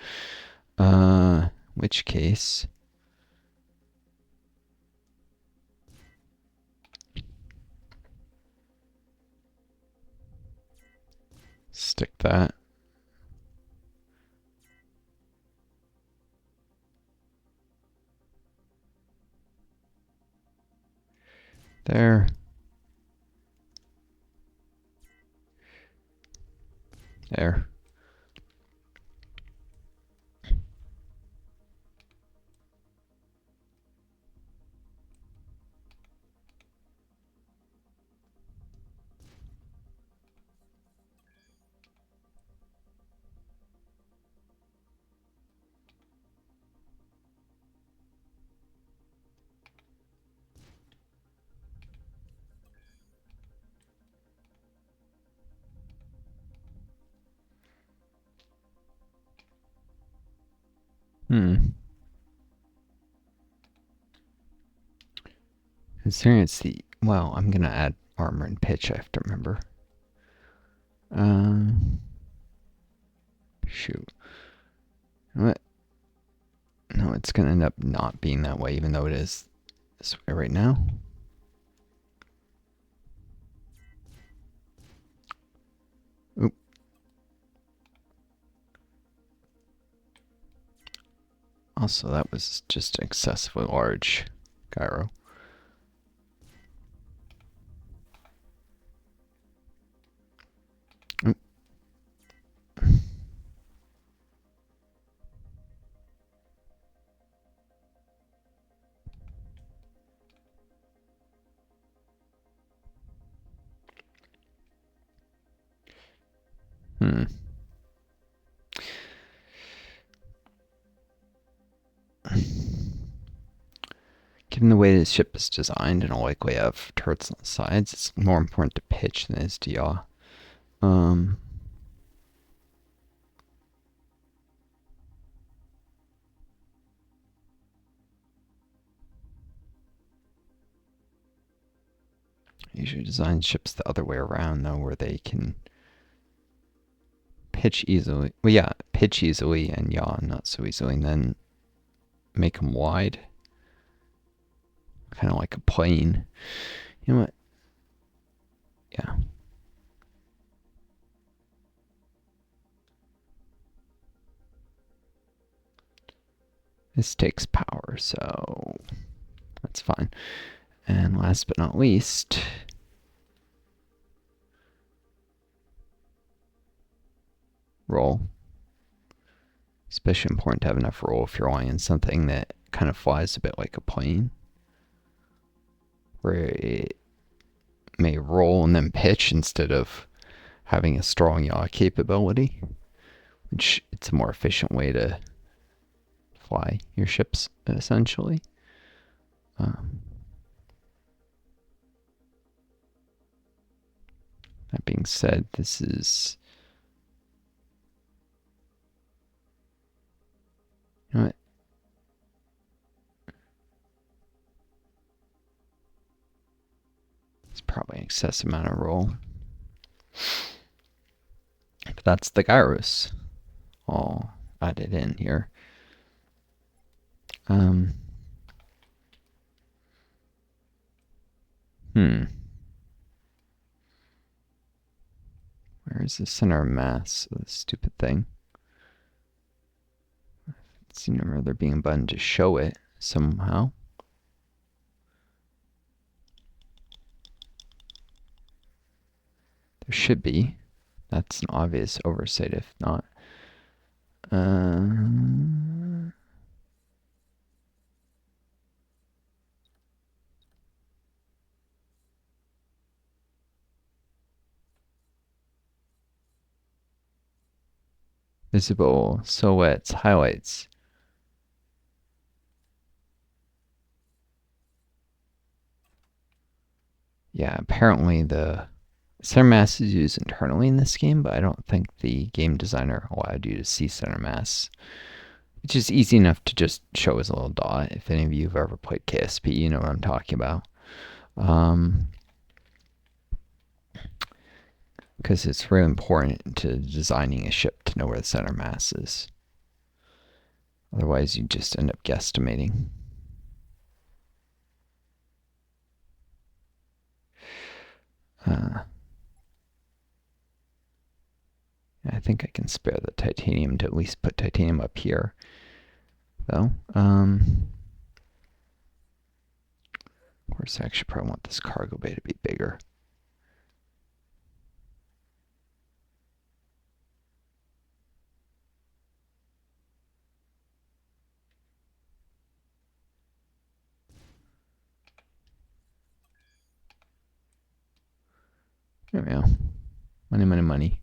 Which case... Stick that. There. There. Considering it's the... Well, I'm going to add armor and pitch, I have to remember. Shoot. What? No, it's going to end up not being that way, even though it is this way right now. Oop. Also, that was just excessively large gyro. Oop. Given the way the ship is designed and will likely have turrets on the sides, it's more important to pitch than it is to yaw. I usually design ships the other way around, though, where they can pitch easily. Well, yeah, pitch easily and yaw not so easily, and then make them wide. Kind of like a plane. You know what? Yeah. This takes power, so that's fine. And last but not least, roll. Especially important to have enough roll if you're relying on something that kind of flies a bit like a plane, where it may roll and then pitch instead of having a strong yaw capability, which it's a more efficient way to fly your ships, essentially. That being said, this is... You know what? It's probably an excessive amount of roll. But that's the gyros all added in here. Where is the center of mass of this stupid thing? I seem to remember there being a button to show it somehow. There should be. That's an obvious oversight if not. Visible silhouettes, highlights. Yeah, apparently the center mass is used internally in this game, but I don't think the game designer allowed you to see center mass, which is easy enough to just show as a little dot. If any of you have ever played KSP, you know what I'm talking about. Because it's really important to designing a ship to know where the center mass is. Otherwise, you just end up guesstimating. I think I can spare the titanium to at least put titanium up here, though. Of course, I actually probably want this cargo bay to be bigger. There we go. Money, money, money.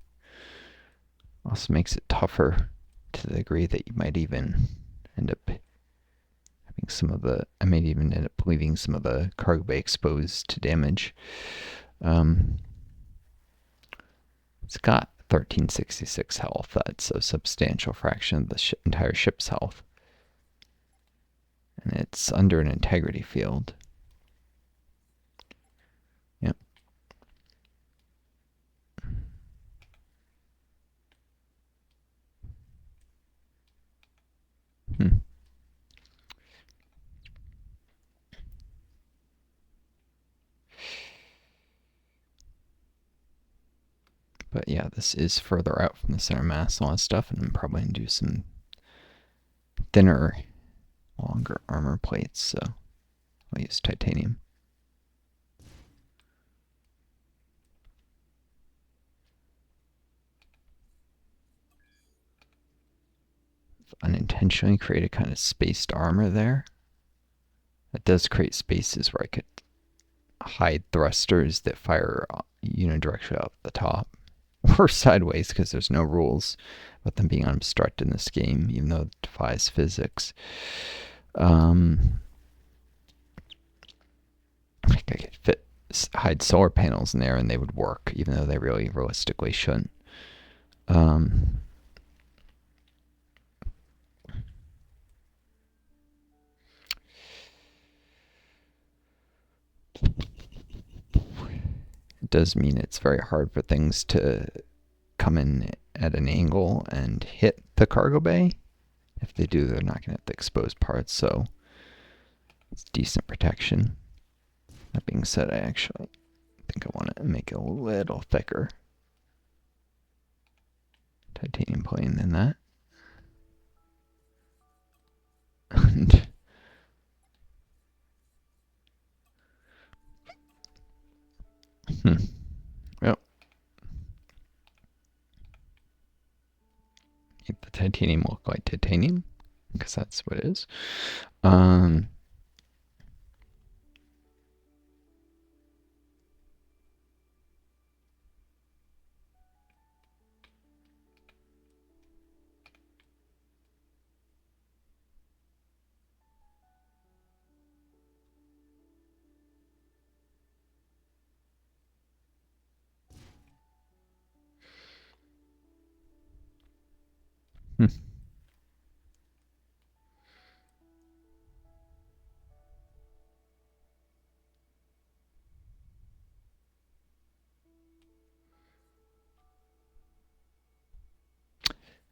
Also makes it tougher to the degree that you might even end up having some of the... I might even end up leaving some of the cargo bay exposed to damage. It's got 1366 health. That's a substantial fraction of the entire ship's health. And it's under an integrity field. Yep. But yeah, this is further out from the center mass and all that stuff, and I'm probably going to do some thinner, longer armor plates, so I'll use titanium. I've unintentionally created kind of spaced armor there. That does create spaces where I could hide thrusters that fire unidirectionally out the top. Or sideways, because there's no rules about them being unobstructed in this game, even though it defies physics. I think I could hide solar panels in there and they would work, even though they really realistically shouldn't. It does mean it's very hard for things to come in at an angle and hit the cargo bay. If they do, they're not going to hit the exposed parts, so it's decent protection. That being said, I actually think I want to make it a little thicker titanium plane than that. And well, keep the titanium look like titanium, because that's what it is.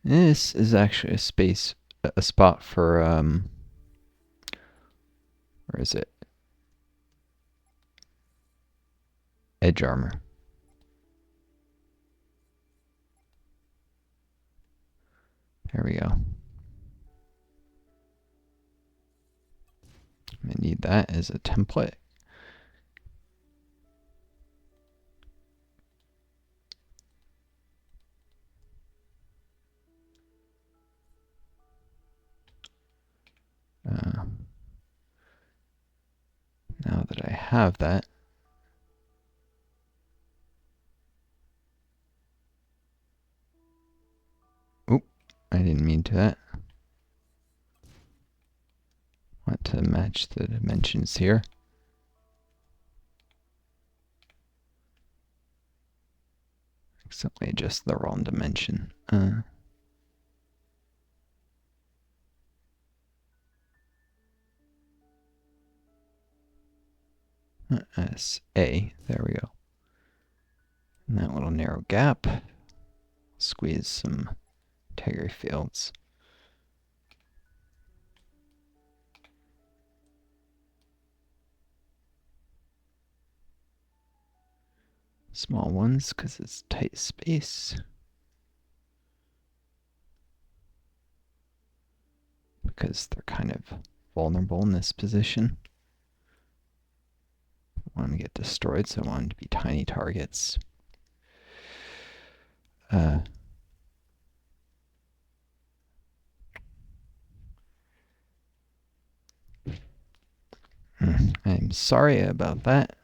This is actually a spot for, where is it? Edge armor. There we go. I need that as a template. Now that I have that, oop, I didn't mean to that. Want to match the dimensions here. Accidentally adjust the wrong dimension. SA, there we go. And that little narrow gap, squeeze some integrity fields. Small ones, because it's tight space. Because they're kind of vulnerable in this position. I want to get destroyed, so I want them to be tiny targets. I'm sorry about that.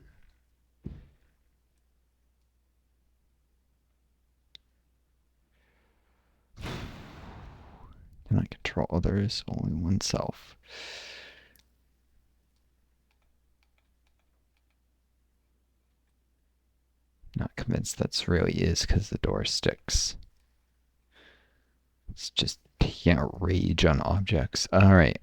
Cannot control others, only oneself. Not convinced that's really is because the door sticks. It's just taking out rage on objects. Alright,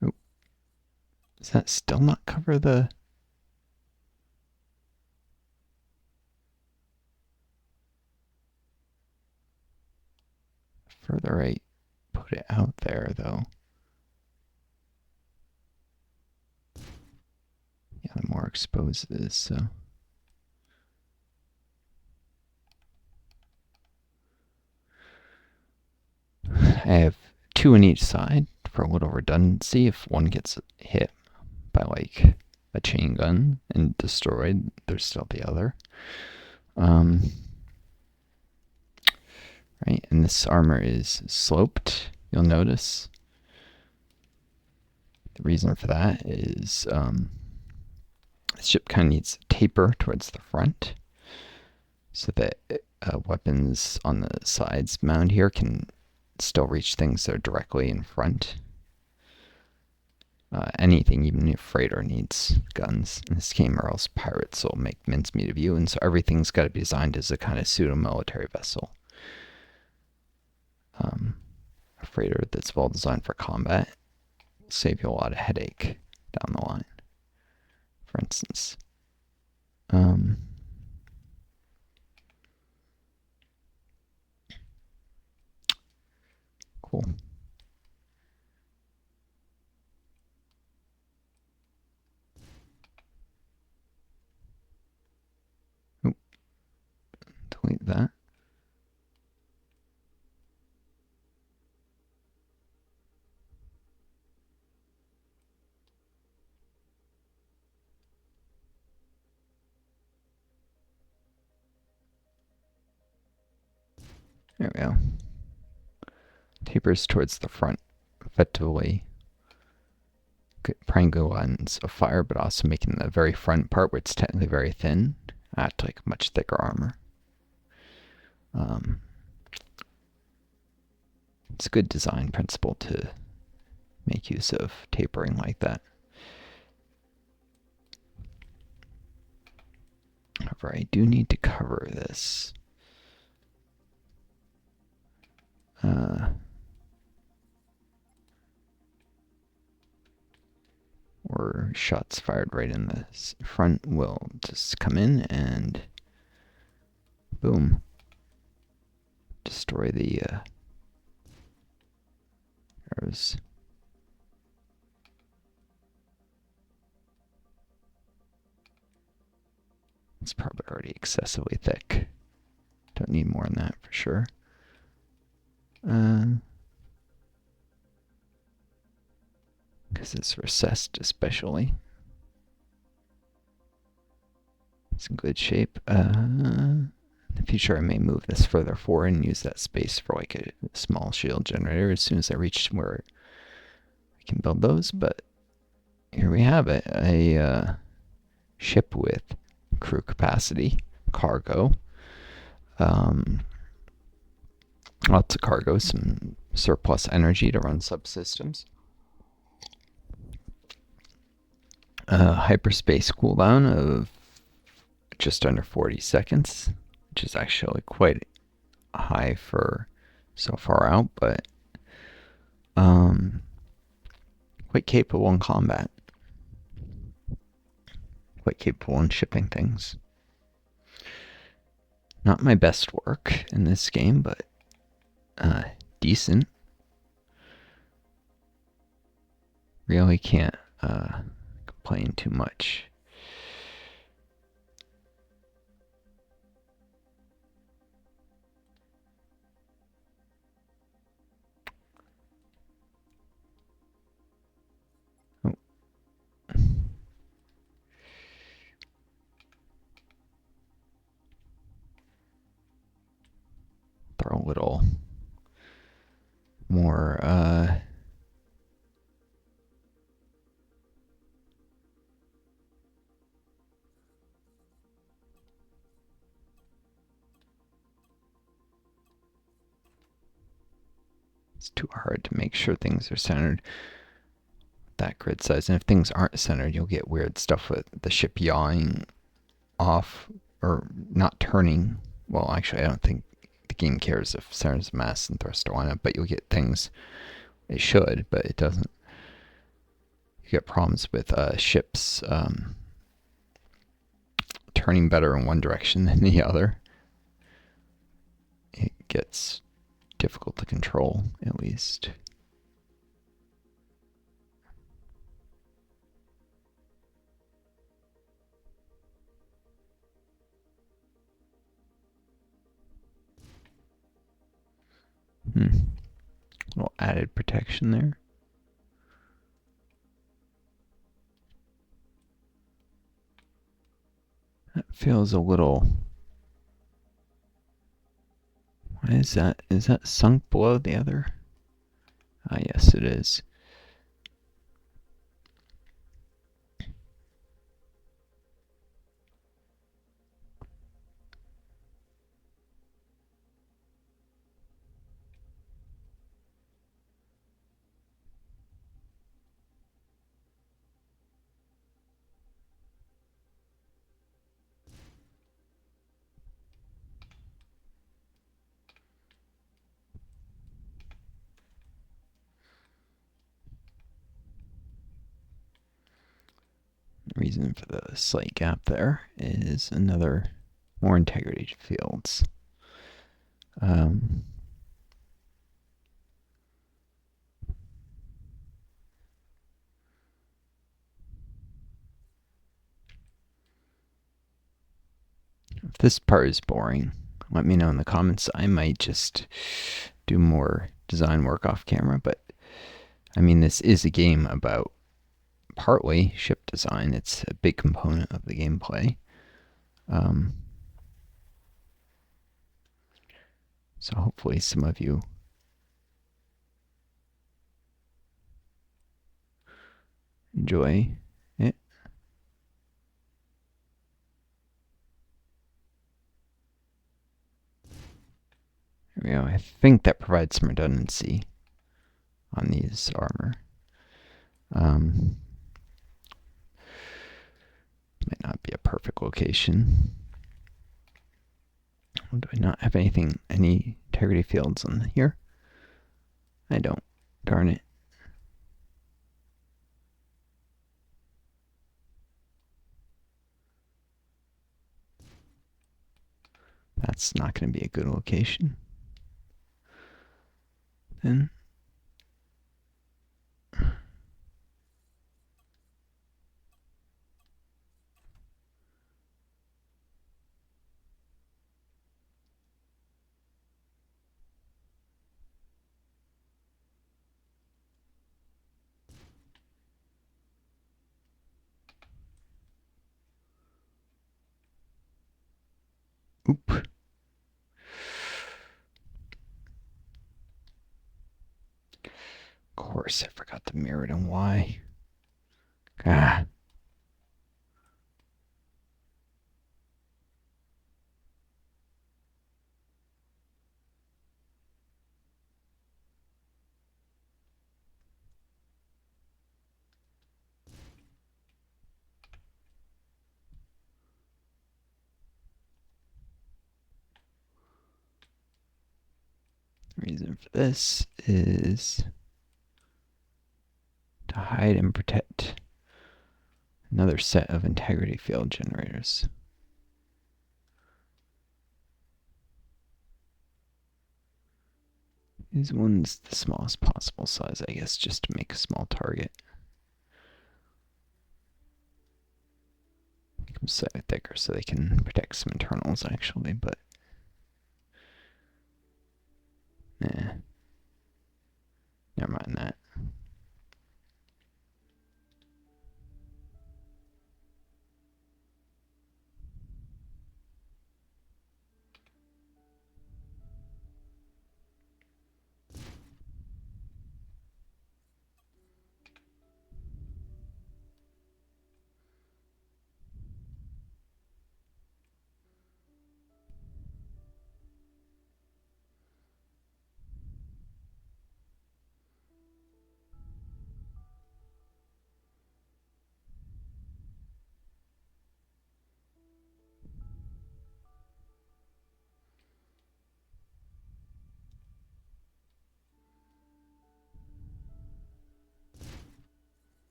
Oh. Does that still not cover the... Further I put it out there, though. Yeah, the more exposed it is, so... I have two on each side for a little redundancy. If one gets hit by like a chain gun and destroyed, there's still the other. Right, and this armor is sloped, you'll notice. The reason for that is the ship kind of needs to taper towards the front so that weapons on the sides mounted here can still reach things that are directly in front. Anything, even a freighter, needs guns in this game, or else pirates will make mincemeat of you, and so everything's got to be designed as a kind of pseudo-military vessel. A freighter that's well designed for combat will save you a lot of headache down the line. For instance, cool. Delete There we go. Tapers towards the front, effectively praying lines of fire, but also making the very front part, where it's technically very thin, act like much thicker armor. It's a good design principle to make use of tapering like that. However, I do need to cover this. Or shots fired right in the front will just come in and boom, destroy the arrows. It's probably already excessively thick. Don't need more than that for sure. Because it's recessed especially. It's in good shape. In the future I may move this further forward and use that space for like a small shield generator as soon as I reach where I can build those, but here we have it. A ship with crew capacity, cargo, lots of cargo, some surplus energy to run subsystems, hyperspace cooldown of just under 40 seconds, which is actually quite high for so far out, but quite capable in combat, quite capable in shipping things. Not my best work in this game, but decent. Really can't complain too much. Oh. Throw a little more it's too hard to make sure things are centered that grid size, and if things aren't centered you'll get weird stuff with the ship yawing off or not turning. Well, actually I don't think the game cares if centers mass and thruster line up, but you'll get things, it should, but it doesn't. You get problems with ships turning better in one direction than the other. It gets difficult to control, at least. A little added protection there. That feels a little... What is that? Is that sunk below the other? Ah, yes, it is. Reason for the slight gap there is another more integrated fields. If this part is boring, let me know in the comments. I might just do more design work off camera, but I mean, this is a game about partly ship design. It's a big component of the gameplay. So hopefully some of you enjoy it. There we go. I think that provides some redundancy on these armor. Might not be a perfect location. Do I not have any integrity fields on here? I don't. Darn it. That's not going to be a good location. Then. Oop. Of course, I forgot to mirror it and why. Ah. The reason for this is to hide and protect another set of integrity field generators. These ones the smallest possible size, I guess, just to make a small target. Make them slightly thicker so they can protect some internals, actually, but nah. Never mind that.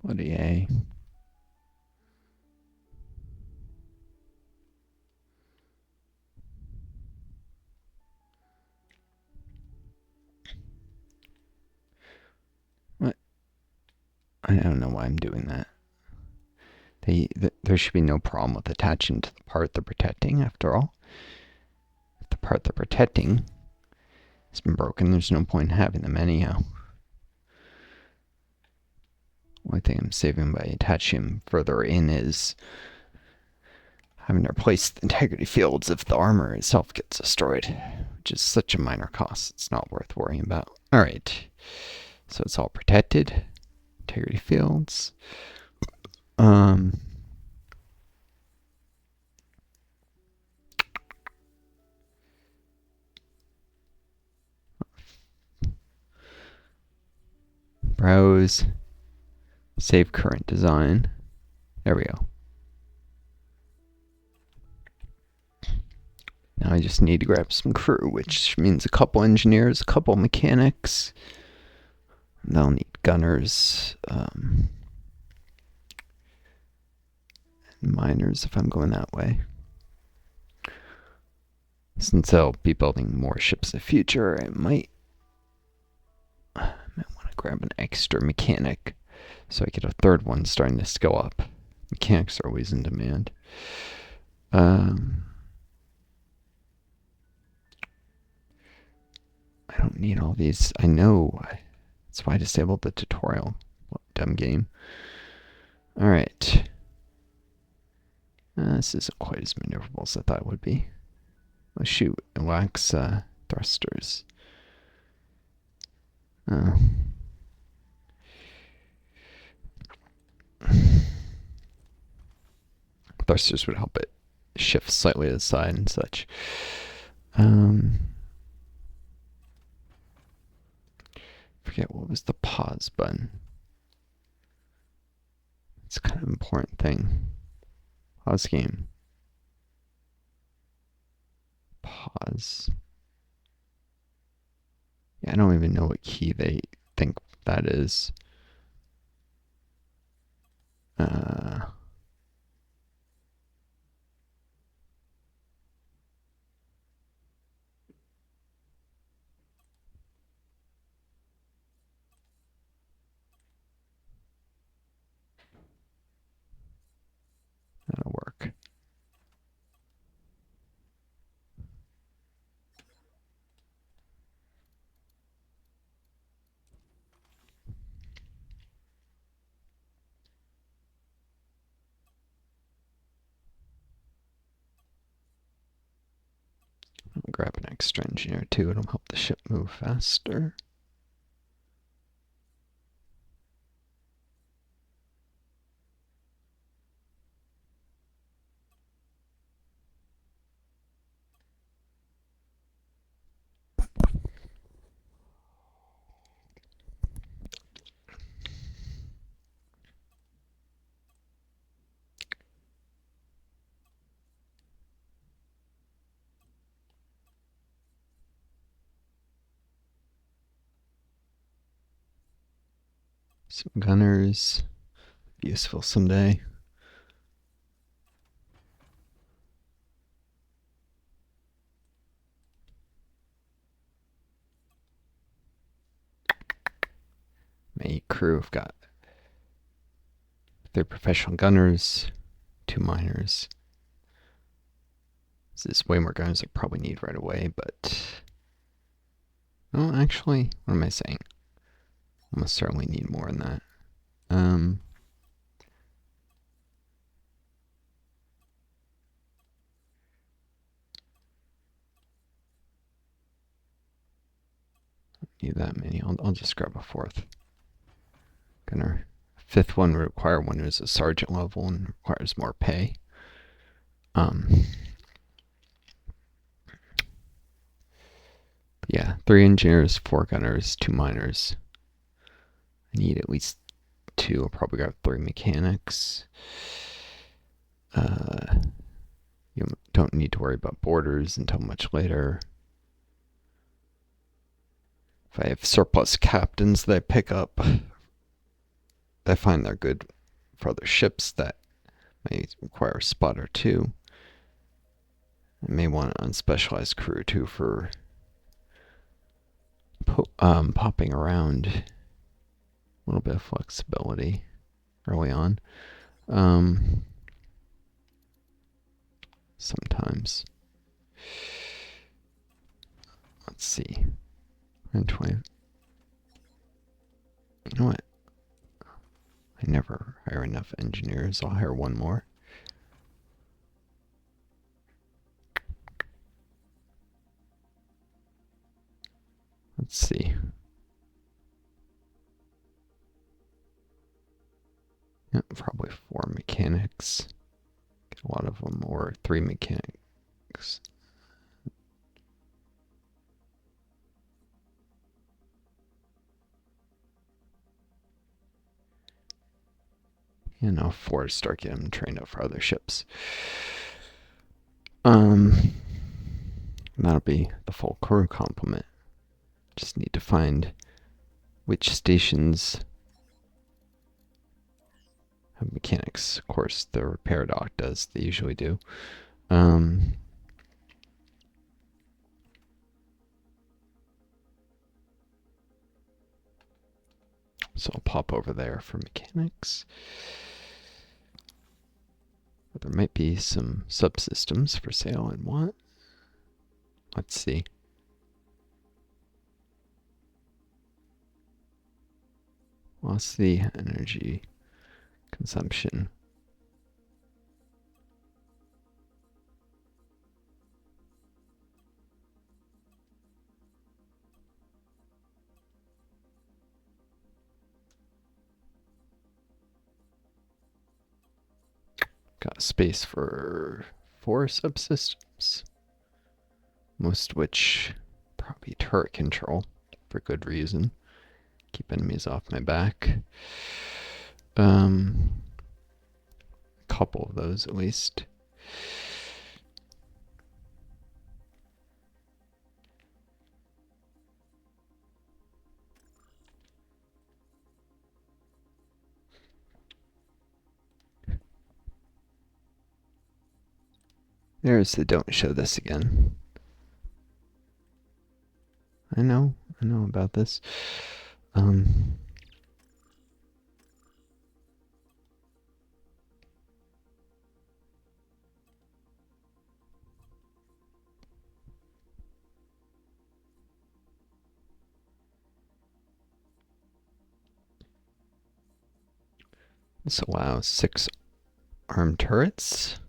What a yay. What? I don't know why I'm doing that. There should be no problem with attaching to the part they're protecting, after all. If the part they're protecting has been broken, there's no point in having them anyhow. One thing I'm saving by attaching them further in is having to replace the integrity fields if the armor itself gets destroyed, which is such a minor cost, it's not worth worrying about. Alright, so it's all protected. Integrity fields. Browse. Save current design. There we go. Now I just need to grab some crew, which means a couple engineers, a couple mechanics. They'll need gunners, and miners if I'm going that way. Since I'll be building more ships in the future, I might want to grab an extra mechanic so I get a third one starting to scale up. Mechanics are always in demand. I don't need all these. I know. That's why I disabled the tutorial. What dumb game. Alright. This isn't quite as maneuverable as I thought it would be. Oh shoot, it lacks thrusters. Thrusters would help it shift slightly to the side and such. Forget what was the pause button. It's kind of an important thing. Pause game. Pause. Yeah, I don't even know what key they think that is. That'll work. I'll grab an extra engineer too. It'll help the ship move faster. Some gunners. Be useful someday. My crew have got 3 professional gunners, 2 miners. This is way more gunners I probably need right away, but... Oh, actually, what am I saying? Almost certainly need more than that. Need that many. I'll just grab a 4th gunner. 5th one would require one who's a sergeant level and requires more pay. Yeah, 3 engineers, 4 gunners, 2 miners. I need at least 2. I'll probably grab 3 mechanics. You don't need to worry about borders until much later. If I have surplus captains that I pick up, I find they're good for other ships that may require a spot or 2. I may want an unspecialized crew too for popping around. A little bit of flexibility early on. Sometimes. Let's see. 120. You know what? I never hire enough engineers. I'll hire 1 more. Let's see. Yeah, probably 4 mechanics. Get a lot of them, or 3 mechanics. You know, 4 to start getting them trained up for other ships. That'll be the full crew complement. Just need to find which stations have mechanics. Of course, the repair dock does. They usually do. So I'll pop over there for mechanics. But there might be some subsystems for sale and want. Let's see. Velocity, energy, consumption. Got space for 4 subsystems, most of which probably turret control for good reason. Keep enemies off my back. A couple of those at least. There's the don't show this again. I know about this. This allows 6 armed turrets.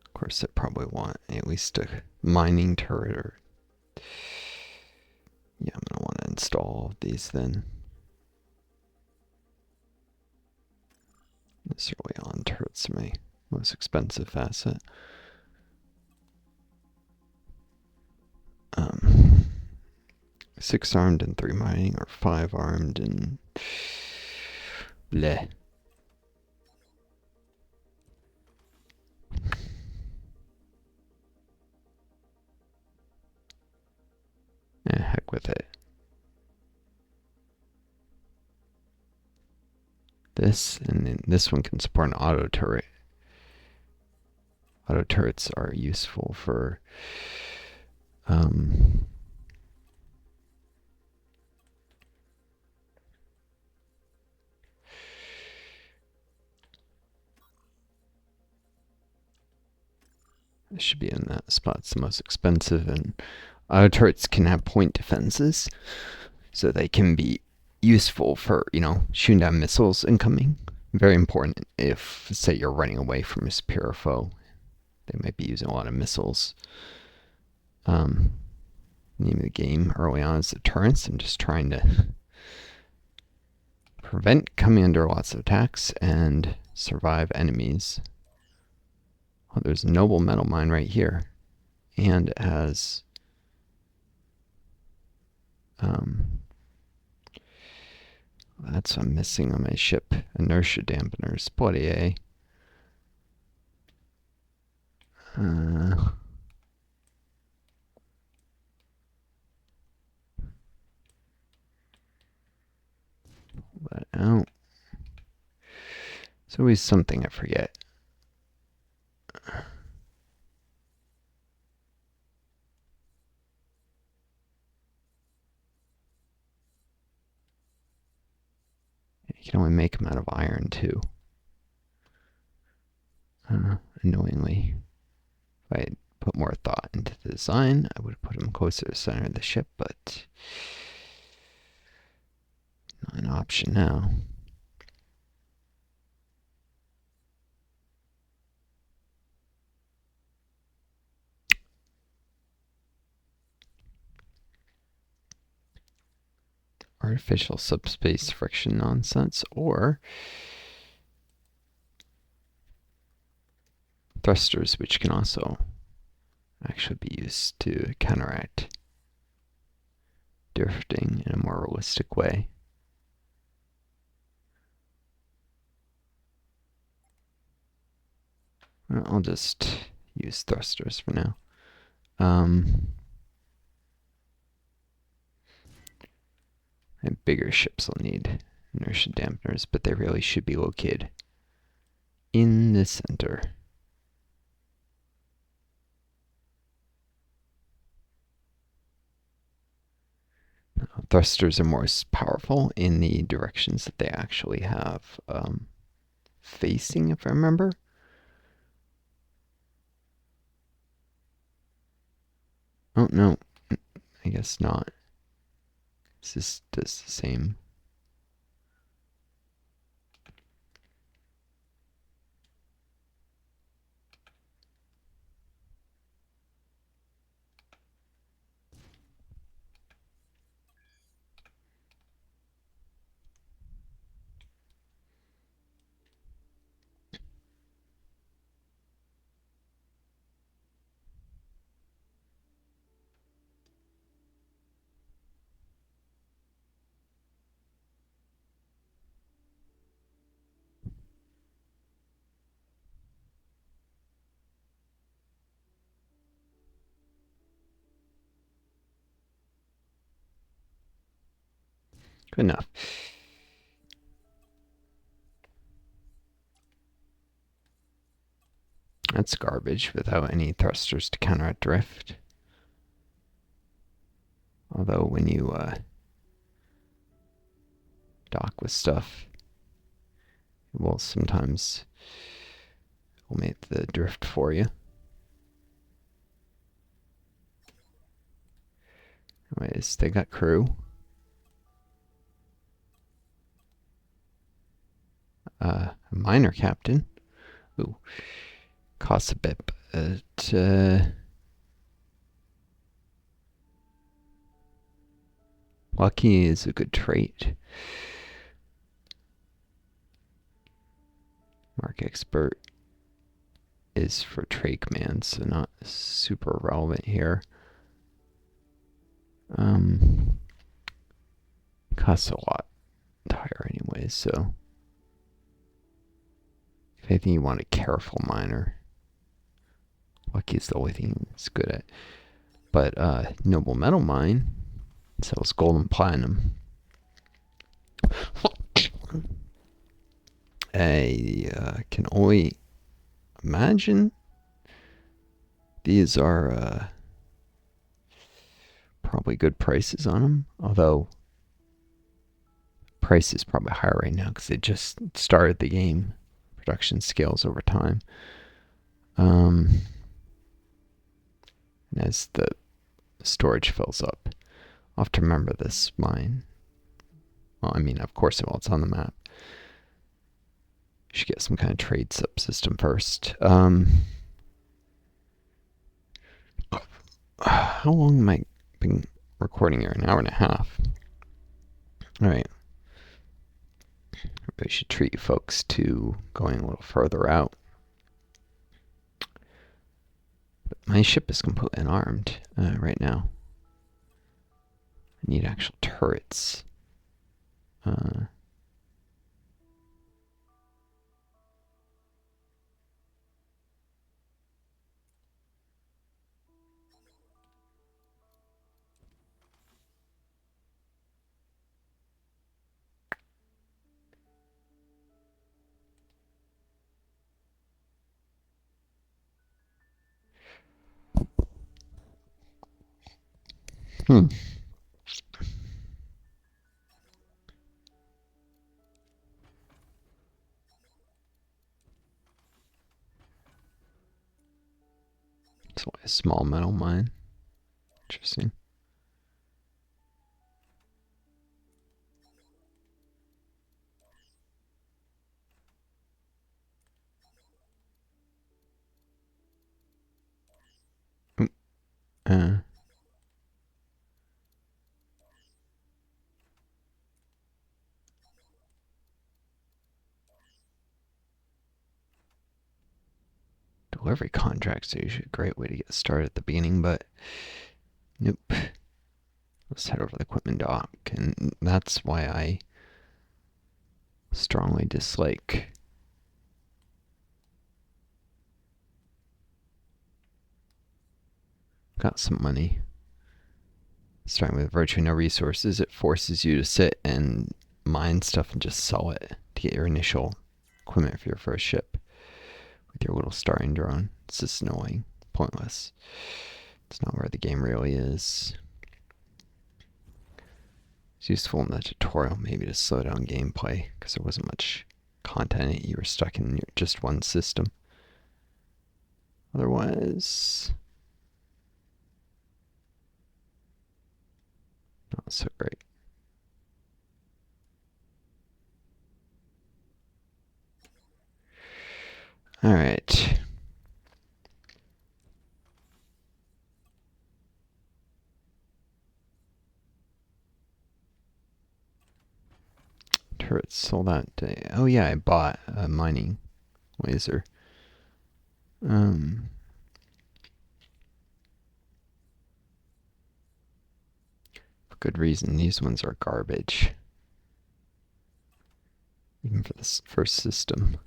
Of course, they probably want at least a mining turret, or yeah, I'm gonna want to install all of these then. This early on turrets are my most expensive asset. 6 armed and 3 mining, or 5 armed and bleh. Heck with it. This, and then this one can support an auto turret. Auto turrets are useful for it should be in that spot. It's the most expensive, and auto turrets can have point defenses, so they can be useful for, shooting down missiles incoming. Very important if, say, you're running away from a superior foe. They might be using a lot of missiles. Name of the game early on is deterrence. I'm just trying to prevent coming under lots of attacks and survive enemies. Oh, there's a noble metal mine right here. And it has that's what I'm missing on my ship. Inertia dampeners. Bloody A. That out. It's always something I forget. You can only make them out of iron, too. Annoyingly. If I had put more thought into the design, I would have put them closer to the center of the ship, but not an option now. Artificial subspace friction nonsense, or thrusters, which can also actually be used to counteract drifting in a more realistic way. I'll just use thrusters for now. And bigger ships will need inertia dampeners, but they really should be located in the center. Thrusters are more powerful in the directions that they actually have facing, if I remember. Oh, no. I guess not. This just does the same. Good enough. That's garbage without any thrusters to counteract drift. Although when you dock with stuff, it will sometimes make the drift for you. Anyways, they got crew. A minor captain. Ooh, costs a bit, but lucky is a good trait. Mark expert is for trade commands, so not super relevant here. Costs a lot higher anyways, so if anything you want a careful miner. Lucky is the only thing it's good at. But noble metal mine sells gold and platinum. I can only imagine these are probably good prices on them, although price is probably higher right now because they just started the game. Production scales over time. And as the storage fills up, I'll have to remember this mine. Well, I mean, of course it will. It's on the map. You should get some kind of trade subsystem first. How long am I been recording here? An hour and a half. All right. Everybody should treat you folks to going a little further out. But my ship is completely unarmed right now. I need actual turrets. It's only a small metal mine. Interesting. Delivery contracts are usually a great way to get started at the beginning, but nope. Let's head over to the equipment dock, and that's why I strongly dislike got some money. Starting with virtually no resources, it forces you to sit and mine stuff and just sell it to get your initial equipment for your first ship with your little starring drone. It's just annoying, pointless. It's not where the game really is. It's useful in the tutorial maybe to slow down gameplay because there wasn't much content. You were stuck in just one system. Otherwise, not so great. All right. Turrets sold that day. Oh yeah, I bought a mining laser. For good reason. These ones are garbage. Even for this first system.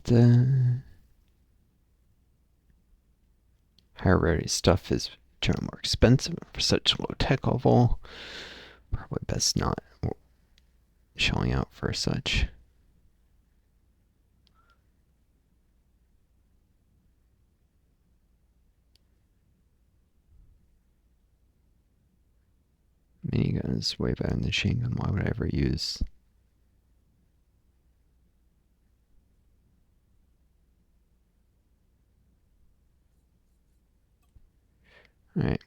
the higher rarity stuff is generally more expensive for such low tech level. Probably best not shelling out for such. Minigun is way better than the machine gun. Why would I ever use? Alright.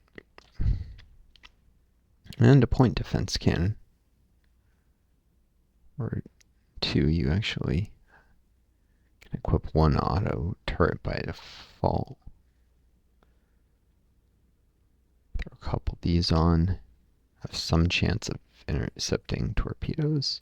And a point defense cannon. Or two, you actually can equip one auto turret by default. Throw a couple of these on. Have some chance of intercepting torpedoes.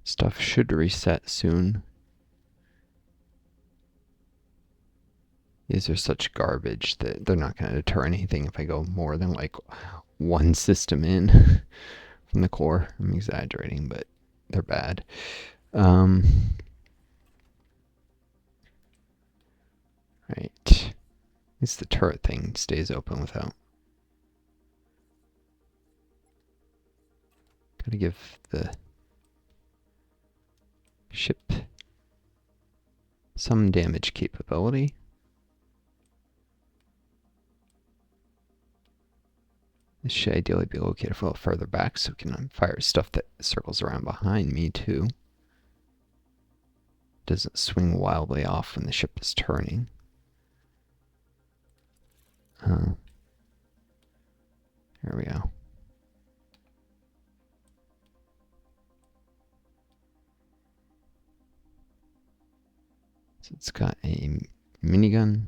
Stuff should reset soon. These are such garbage that they're not going to deter anything if I go more than like one system in from the core. I'm exaggerating, but they're bad. Right. At least the turret thing stays open without. Gotta give the ship some damage capability. This should ideally be located a little further back so we can fire stuff that circles around behind me too. Doesn't swing wildly off when the ship is turning. There we go. So it's got a minigun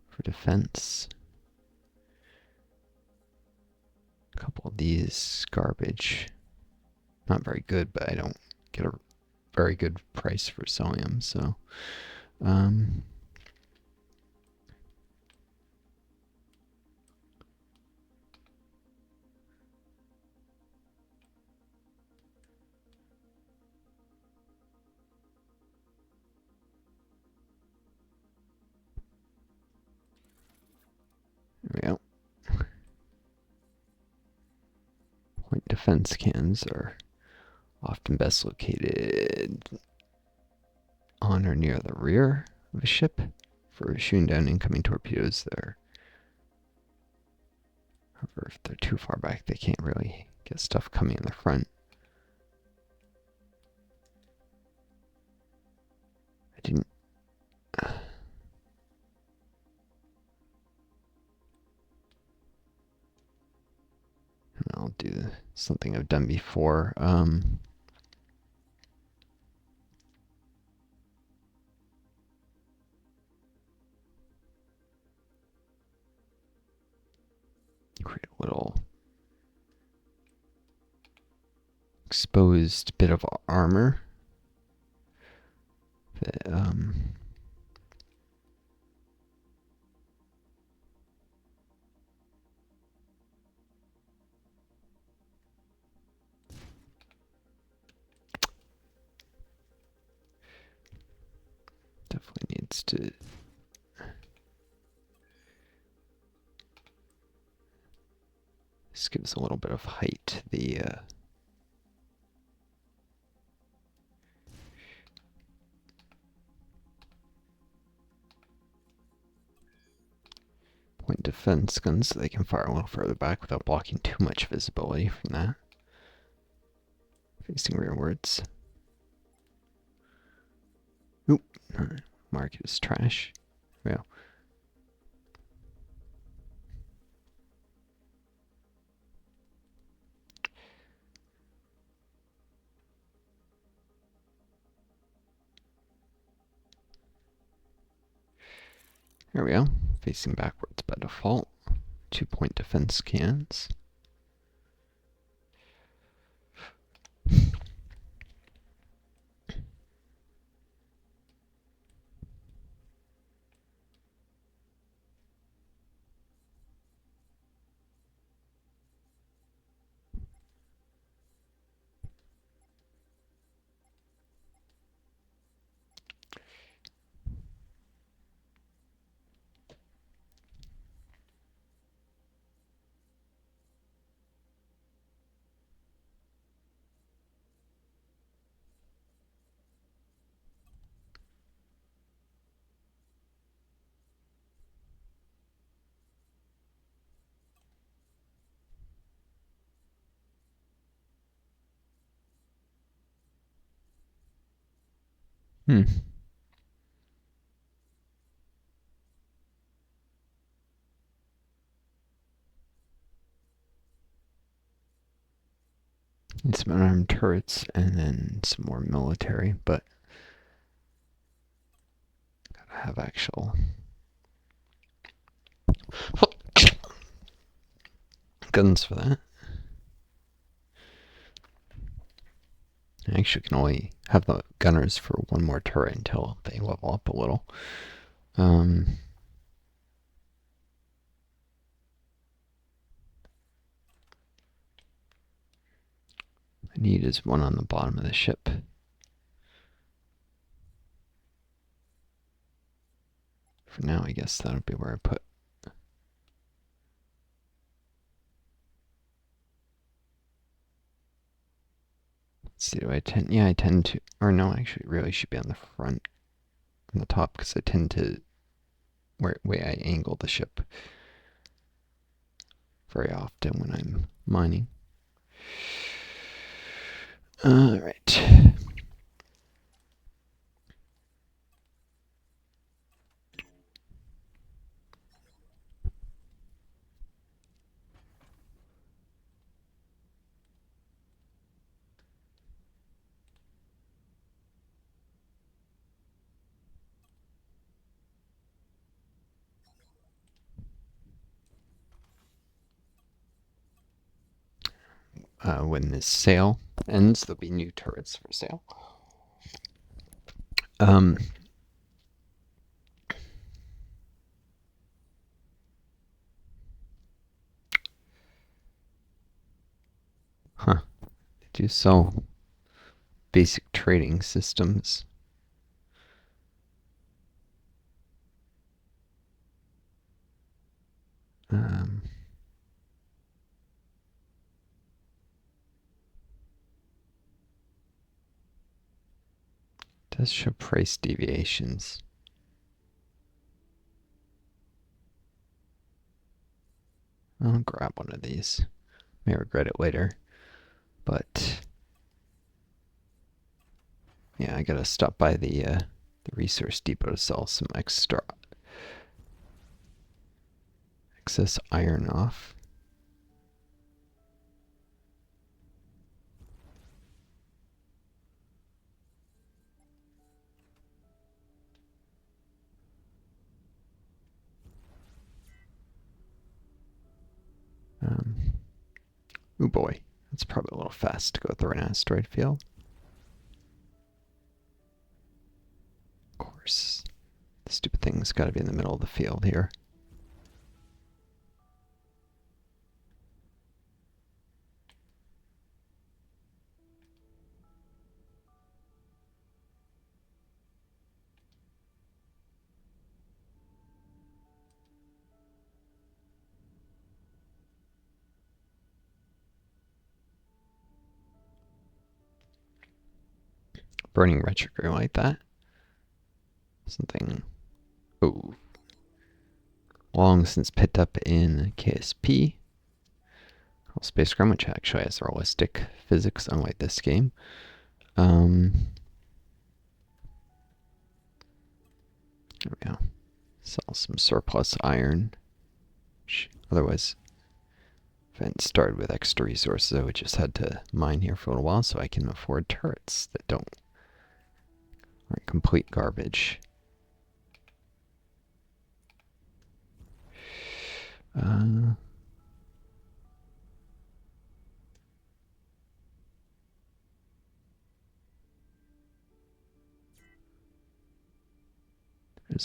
for defense. A couple of these garbage. Not very good, but I don't get a very good price for selling them, so there we go. Point defense cannons are often best located on or near the rear of a ship for shooting down incoming torpedoes there. However, if they're too far back, they can't really get stuff coming in the front. I didn't... I'll do something I've done before. Create a little exposed bit of armor that definitely needs to this gives a little bit of height to the point defense guns so they can fire a little further back without blocking too much visibility from that. Facing rearwards. Oop, mark is trash. Well. There we go. Facing backwards by default. 2-point defense cannons. Hmm. Need some unarmed turrets and then some more military, but gotta have actual guns for that. I actually can only have the gunners for one more turret until they level up a little. I need is one on the bottom of the ship. For now, I guess that'll be where I put. Let's see, do I tend? Yeah, I tend to. Or no, actually, really should be on the front, on the top, because I tend to way I angle the ship very often when I'm mining. All right. When this sale ends, there'll be new turrets for sale. Huh. They do sell basic trading systems. Does show price deviations. I'll grab one of these. May regret it later. But yeah, I gotta stop by the resource depot to sell some excess iron off. Oh boy, that's probably a little fast to go through an asteroid field. Of course, the stupid thing's got to be in the middle of the field here. Burning retrograde like that. Something. Oh. Long since picked up in KSP. Spacecraft, which actually has realistic physics, unlike this game. There we go. Sell some surplus iron. Otherwise, if I hadn't started with extra resources, I would just had to mine here for a little while so I can afford turrets that aren't complete garbage. There's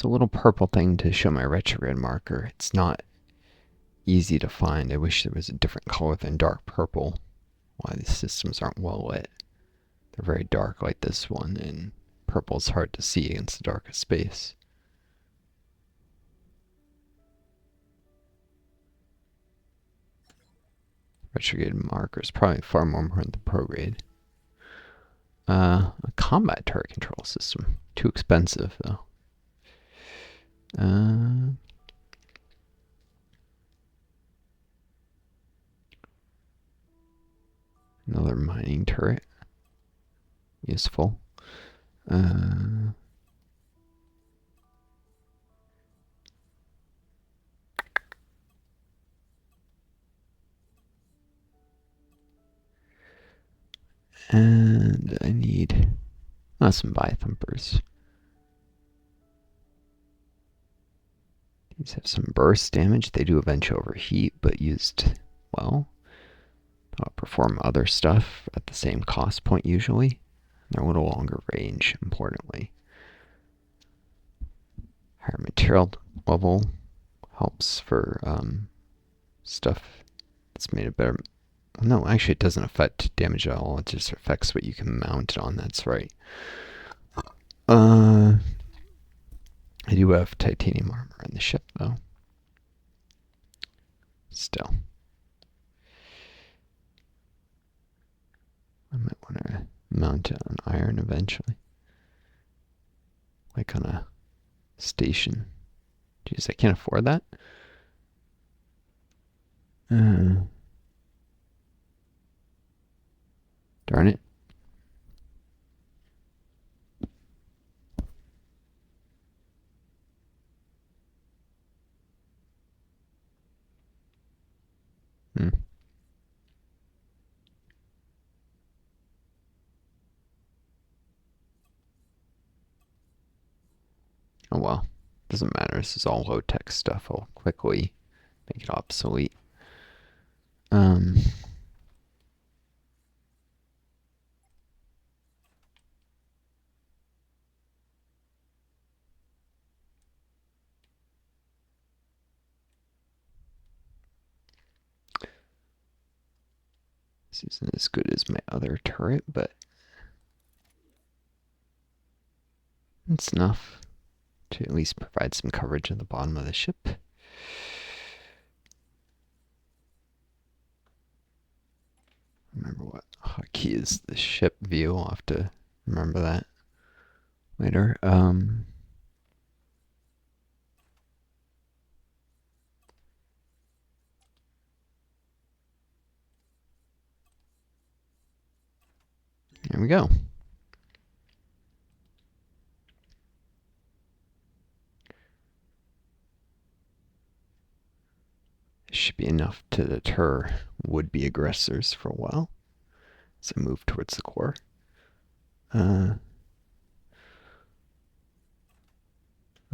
a little purple thing to show my retrograde marker. It's not easy to find. I wish there was a different color than dark purple. Why these systems aren't well lit. They're very dark like this one, and purple's hard to see against the darkest space. Retrograde marker is probably far more important than prograde. A combat turret control system. Too expensive, though. Another mining turret. Useful. Uh, and I need some Bi Thumpers. These have some burst damage. They do eventually overheat, but used well, perform other stuff at the same cost point usually. They're a little longer range, importantly. Higher material level helps for stuff that's made of better. No, actually, it doesn't affect damage at all. It just affects what you can mount it on. That's right. I do have titanium armor in the ship, though. Still. I might want to mount it on iron eventually. Like on a station. Jeez, I can't afford that. Darn it. Oh well. Doesn't matter. This is all low-tech stuff. I'll quickly make it obsolete. This isn't as good as my other turret, but it's enough to at least provide some coverage at the bottom of the ship. Remember what hotkey is the ship view. I'll have to remember that later. There we go. This should be enough to deter would-be aggressors for a while as I move towards the core. Oh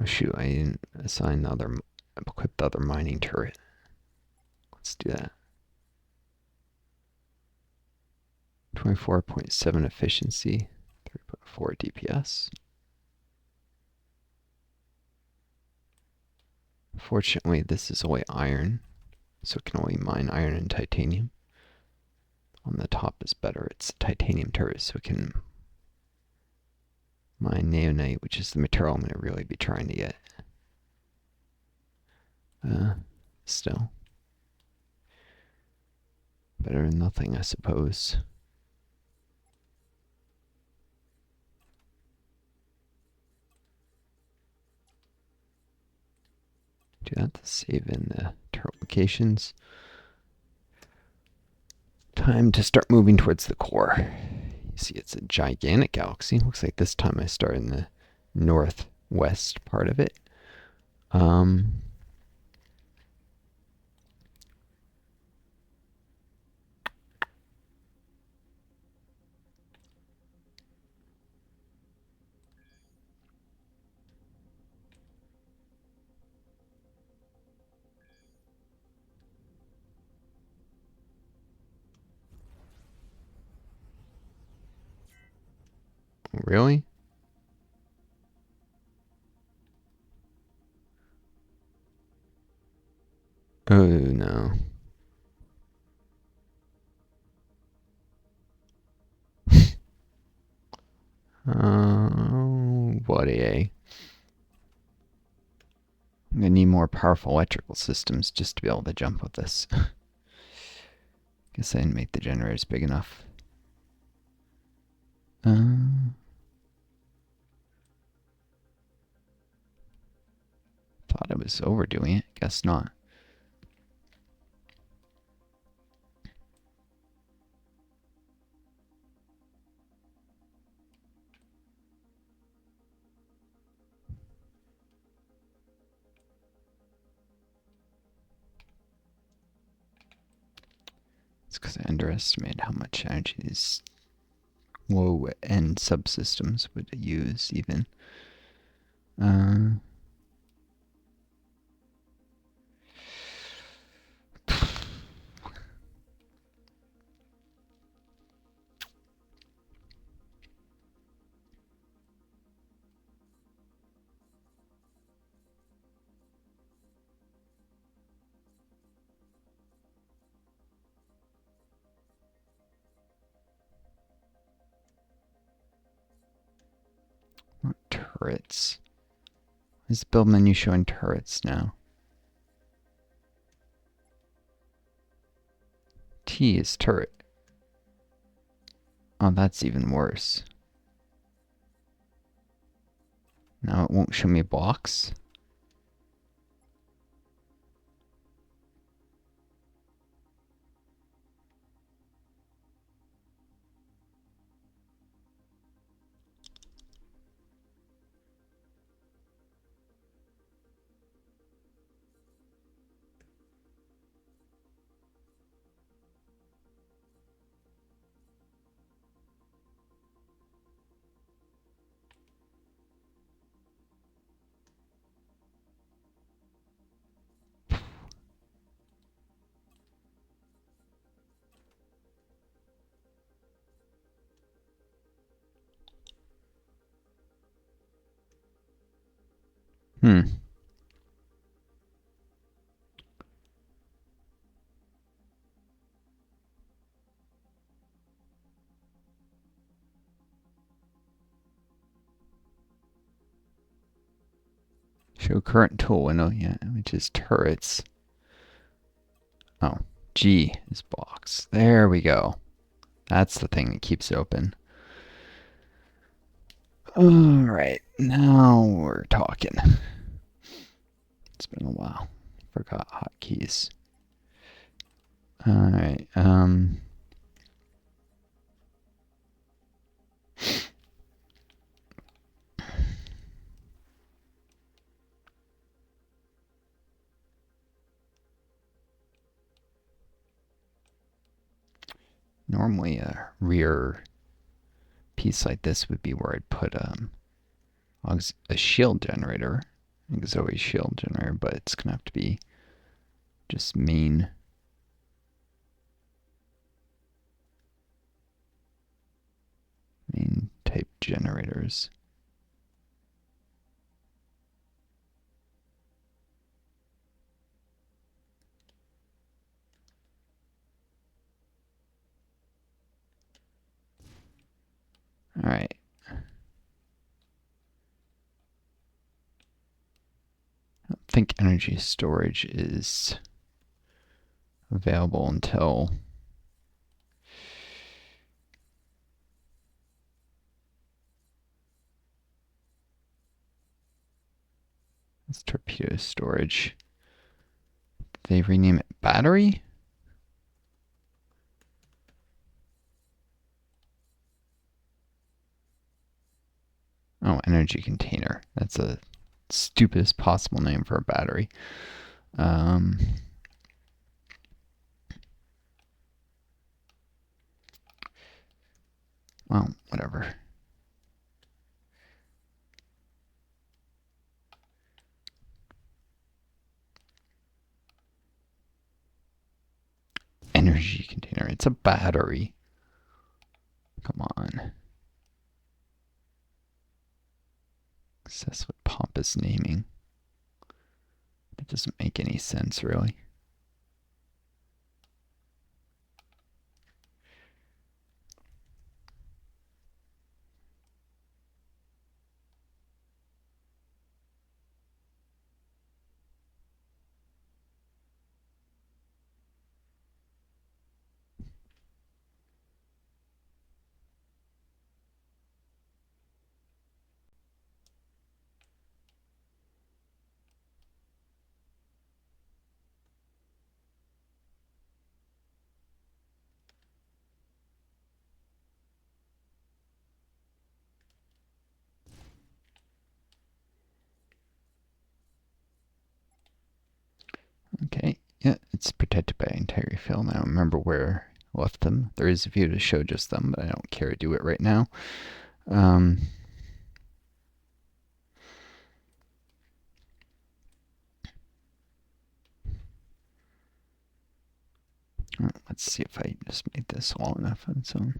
shoot, I didn't assign the other, equip the other mining turret. Let's do that. 24.7 efficiency, 3.4 DPS. Fortunately, this is only iron, so it can only mine iron and titanium. On the top is better. It's a titanium turret, so it can mine naonite, which is the material I'm going to really be trying to get. Still. Better than nothing, I suppose. Do that to save in the turret locations. Time to start moving towards the core. You see, it's a gigantic galaxy. Looks like this time I start in the northwest part of it. Really? Oh no. Oh, buddy. I'm gonna need more powerful electrical systems just to be able to jump with this. Guess I didn't make the generators big enough. Thought I was overdoing it. Guess not. underestimate how much energy these low-end subsystems would use, even. What turrets? Is the build menu showing turrets now? T is turret. Oh, that's even worse. Now it won't show me blocks. Show current tool window, yeah, which is turrets. Oh, G is blocks. There we go. That's the thing that keeps it open. Alright, now we're talking. It's been a while. Forgot hotkeys. Alright, normally a rear piece like this would be where I'd put a shield generator, auxiliary shield generator, but it's gonna have to be just main type generators. All right. I don't think energy storage is available until it's torpedo storage. Did they rename it battery? Oh, energy container. That's the stupidest possible name for a battery. Well, whatever. Energy container. It's a battery. Come on. Obsessed with pompous naming. It doesn't make any sense, really. Okay, yeah, it's protected by integrity film. I don't remember where left them. There is a view to show just them, but I don't care to do it right now. Um, let's see if I just made this long enough on its own.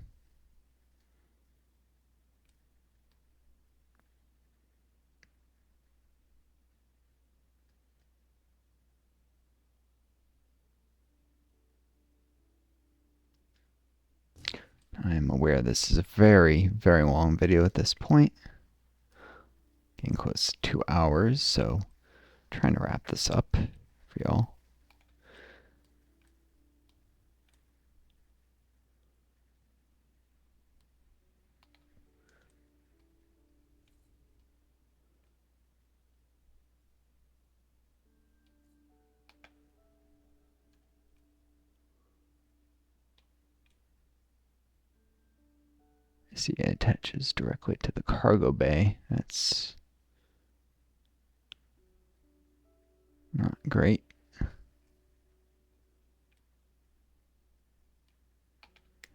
I am aware this is a very, very long video at this point. Getting close to 2 hours, so trying to wrap this up for y'all. I see it attaches directly to the cargo bay. That's not great.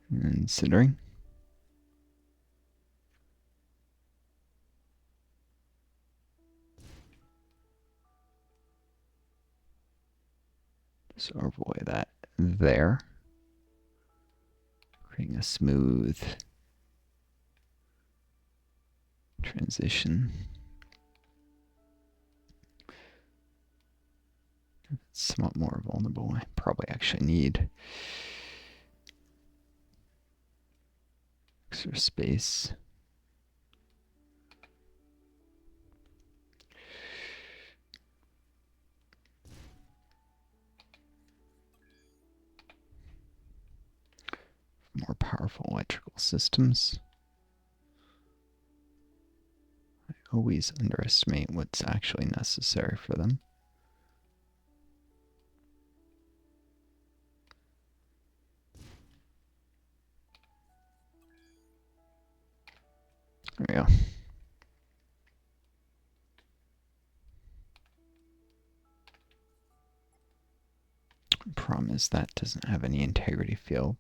Considering. So overlay that there. Creating a smooth transition. It's somewhat more vulnerable. I probably actually need extra space. More powerful electrical systems. I always underestimate what's actually necessary for them. There we go. Problem is that doesn't have any integrity field.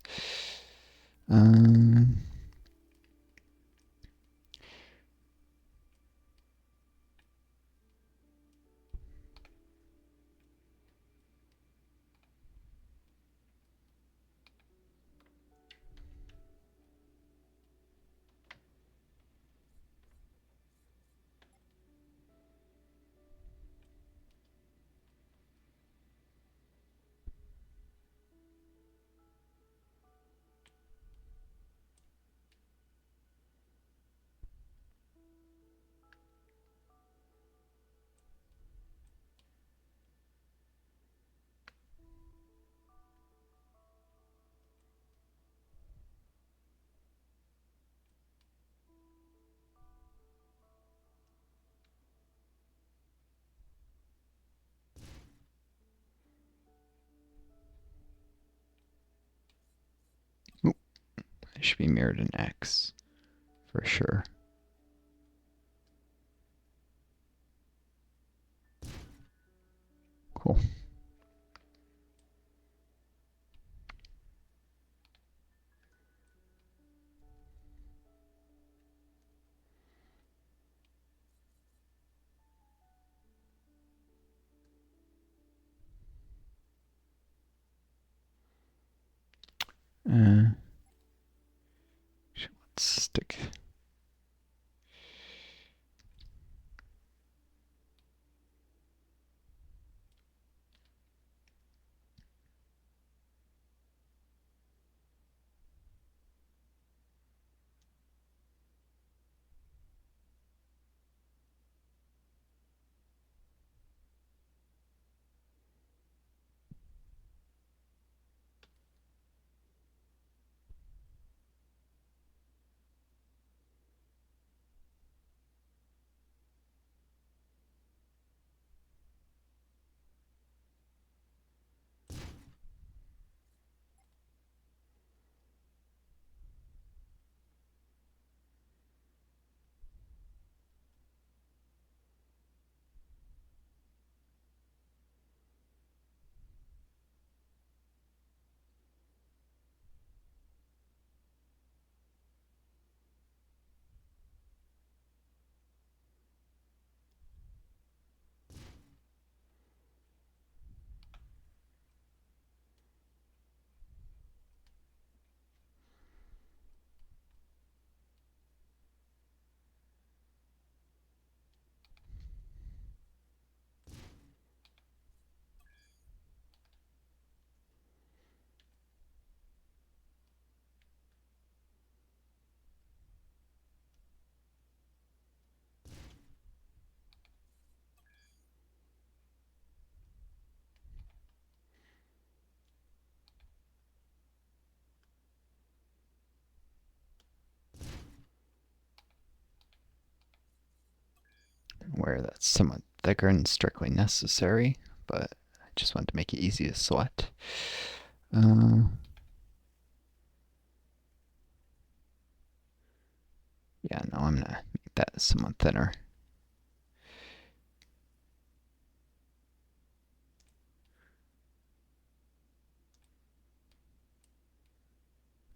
Ooh, it should be mirrored in X for sure. Cool. Let's stick. where that's somewhat thicker and strictly necessary, but I just wanted to make it easy to select. Yeah, no, I'm gonna make that somewhat thinner.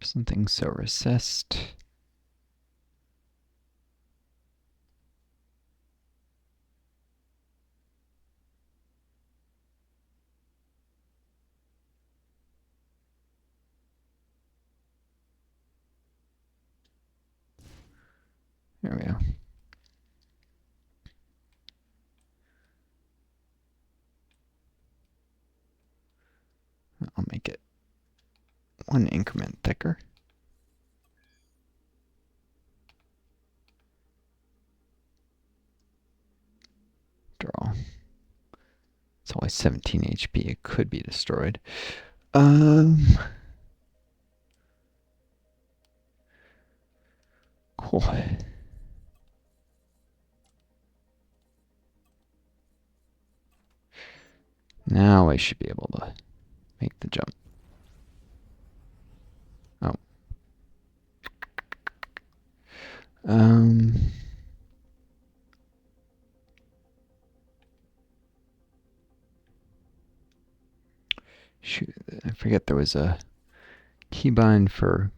Something so recessed. There we go. I'll make it 1 increment thicker. Draw. It's only 17 HP. It could be destroyed. Cool. Now I should be able to make the jump. Oh. Shoot, I forget there was a keybind for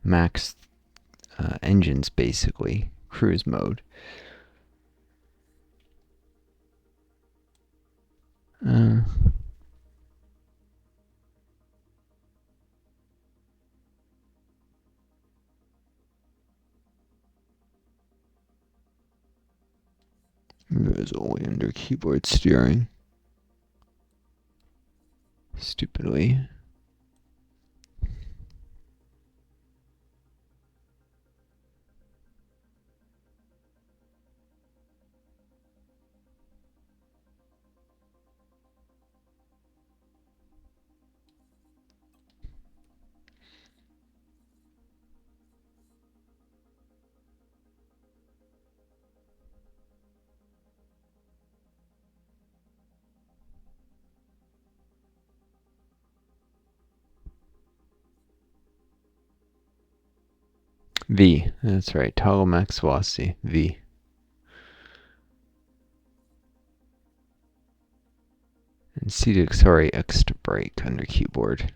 max engines, basically. Cruise mode. It was only under keyboard steering. Stupidly. V. That's right. Toggle max velocity. V. And C to accelerate, X to brake under keyboard.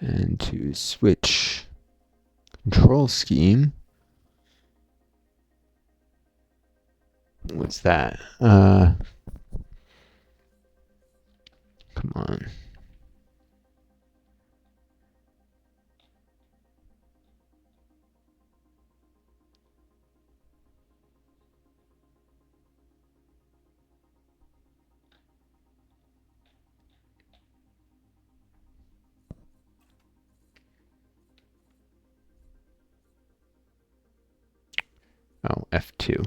And to switch control scheme. What's that? Come on. Oh, F2.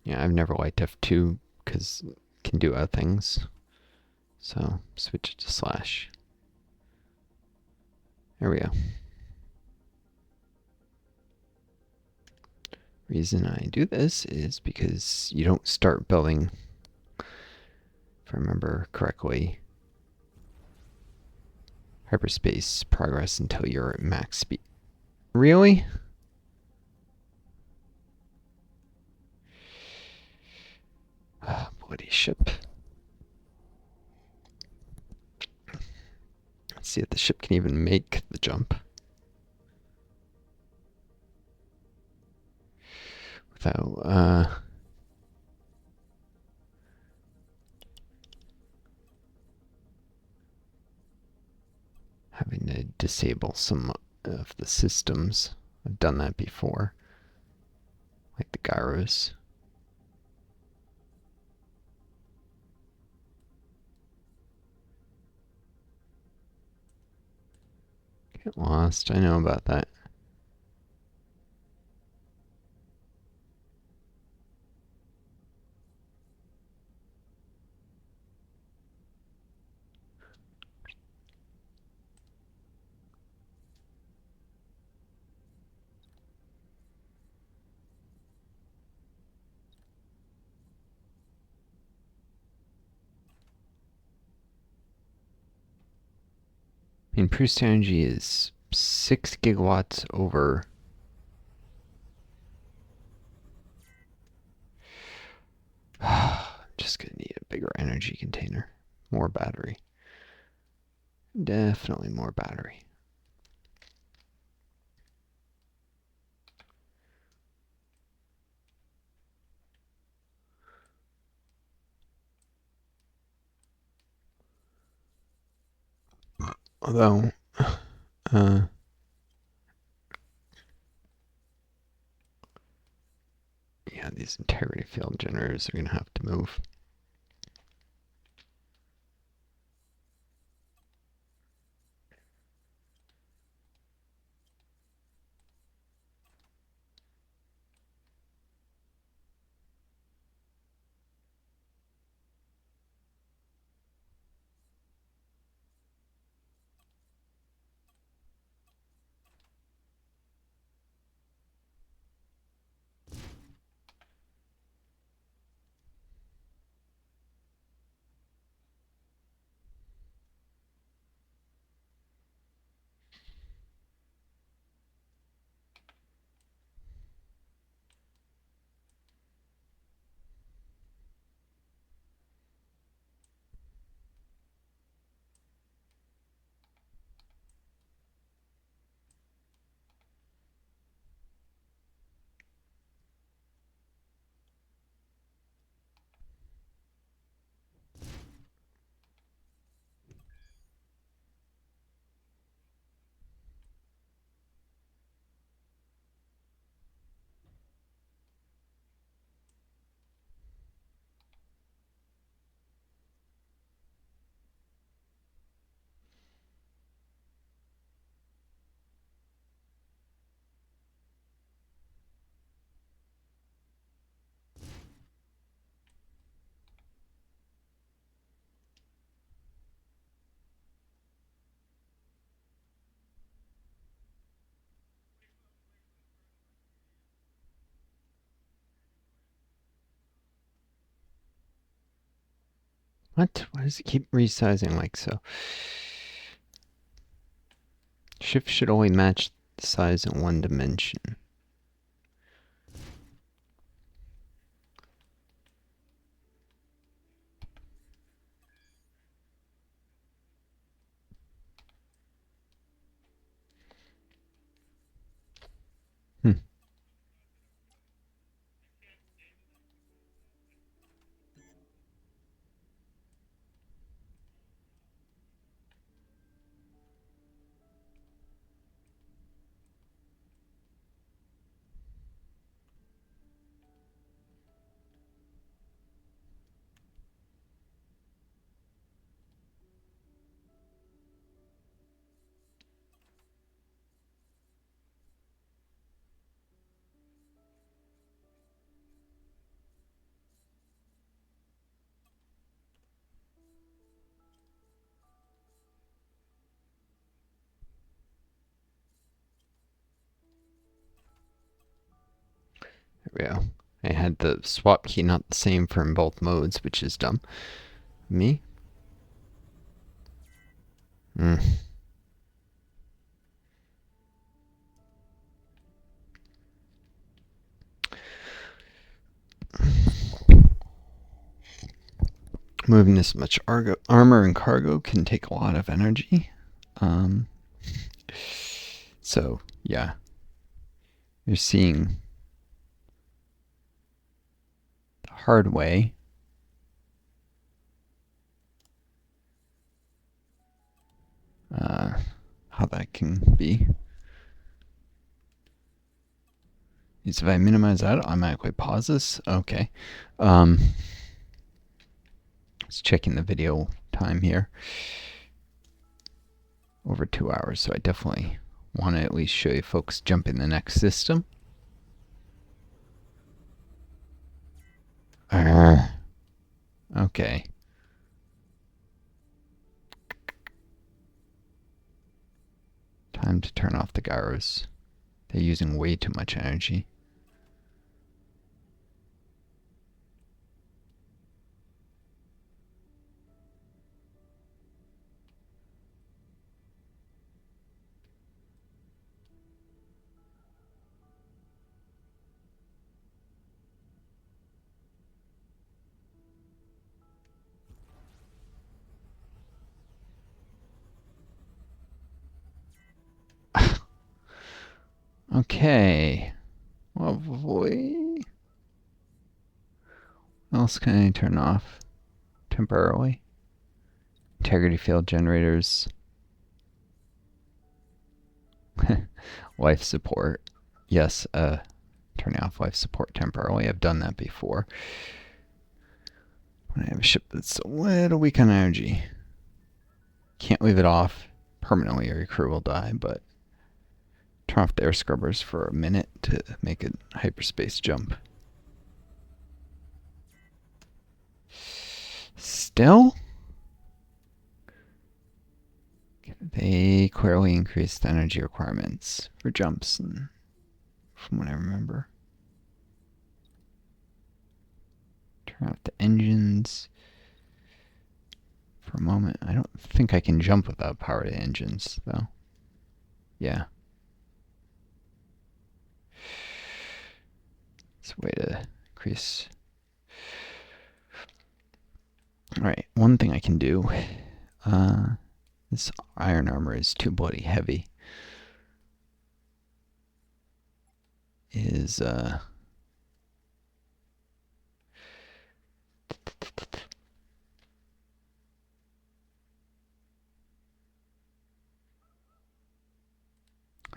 Yeah, I've never liked F2 because it can do other things. So switch it to slash. There we go. Reason I do this is because you don't start building, if I remember correctly, hyperspace progress until you're at max speed. Really? Bloody ship. Let's see if the ship can even make the jump. Without, having to disable some of the systems. I've done that before. Like the gyros. Get lost. I know about that. I mean, produced energy is 6 gigawatts over. Just gonna need a bigger energy container. More battery. Definitely more battery. Although, yeah, these integrity field generators are going to have to move. What? Why does it keep resizing like so? Shift should only match the size in one dimension. Hmm. There we go. I had the swap key not the same for in both modes, which is dumb. Me? Mm. Moving this much armor and cargo can take a lot of energy. So, yeah. You're seeing the hard way how that can be. Is if I minimize that, it automatically pauses. Okay. Just checking the video time here. over 2 hours, so I definitely want to at least show you folks jumping the next system. Okay. Time to turn off the gyros. They're using way too much energy. Okay. Lovely. What else can I turn off temporarily? Integrity field generators. Life support. Yes, turning off life support temporarily. I've done that before. When I have a ship that's a little weak on energy. Can't leave it off permanently or your crew will die, but turn off the air scrubbers for a minute to make a hyperspace jump. Still? They clearly increased the energy requirements for jumps, and from what I remember. Turn off the engines for a moment. I don't think I can jump without power to engines, though. Yeah. It's a way to increase. Alright, one thing I can do. This iron armor is too bloody heavy. Is,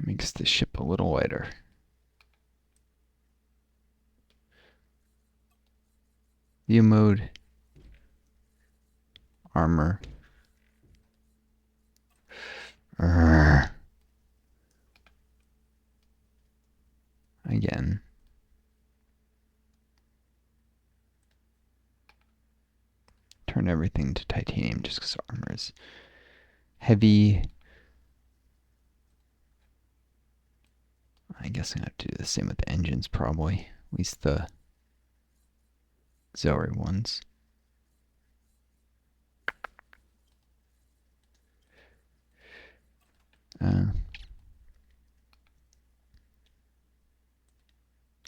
makes the ship a little lighter. View mode. Armor. Again. Turn everything to titanium just because armor is heavy. I guess I'm going to have to do the same with the engines probably. At least the auxiliary ones.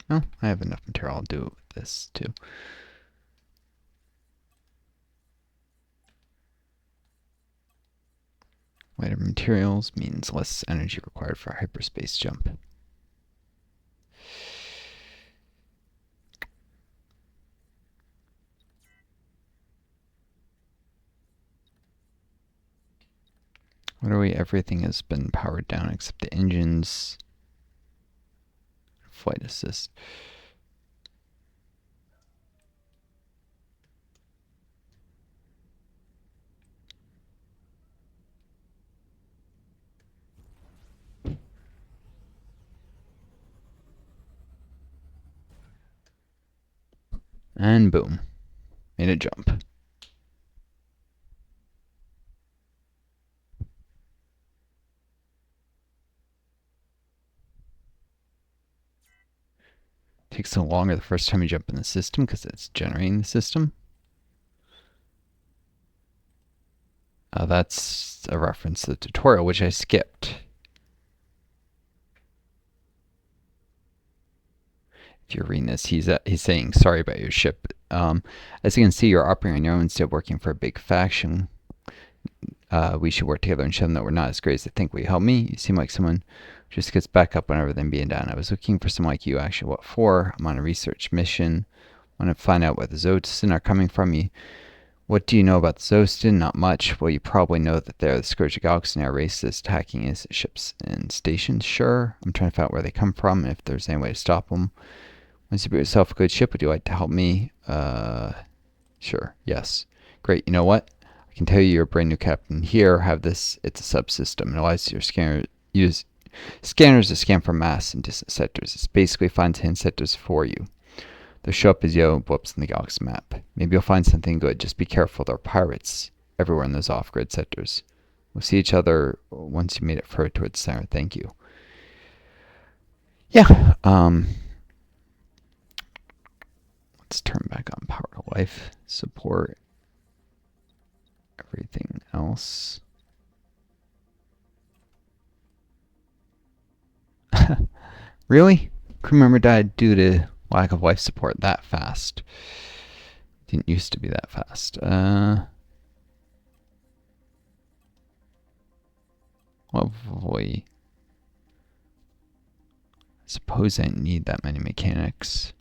Well, I have enough material. I'll do it with this too. Lighter materials means less energy required for a hyperspace jump. What are we? Everything has been powered down except the engines. Flight assist. And boom. Made a jump. Takes a little longer the first time you jump in the system because it's generating the system. That's a reference to the tutorial, which I skipped. If you're reading this, he's saying sorry about your ship. As you can see, you're operating on your own instead of working for a big faction. We should work together and show them that we're not as great as they think. Will you help me? You seem like someone who just gets back up whenever they're being down. I was looking for someone like you. Actually, what for? I'm on a research mission. I want to find out where the Zostin are coming from. What do you know about the Zostin? Not much. Well, you probably know that they're the scourge of galaxy and our race is attacking his ships and stations. Sure. I'm trying to find out where they come from and if there's any way to stop them. Once you build yourself a good ship, would you like to help me? Sure. Yes. Great. You know what? I can tell you you're a brand new captain. Here, have this. It's a subsystem. It allows your scanners to scan for mass and distant sectors. It basically finds hidden sectors for you. They'll show up as yellow blips in the galaxy map. Maybe you'll find something good. Just be careful. There are pirates everywhere in those off-grid sectors. We'll see each other once you made it further towards the center. Thank you. Yeah. Let's turn back on power to life support. Everything else. Really? Crew member died due to lack of life support that fast. Didn't used to be that fast. Lovely. I suppose I need that many mechanics,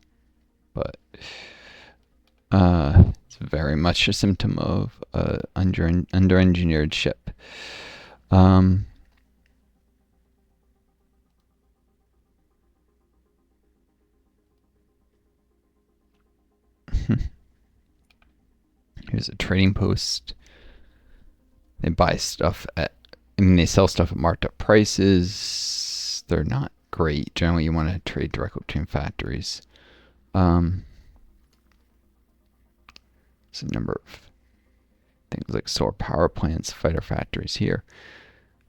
but it's very much a symptom of under-engineered ship. Here's a trading post. They buy stuff they sell stuff at marked up prices. They're not great. Generally, you want to trade directly between factories. There's a number of things like solar power plants, fighter factories here.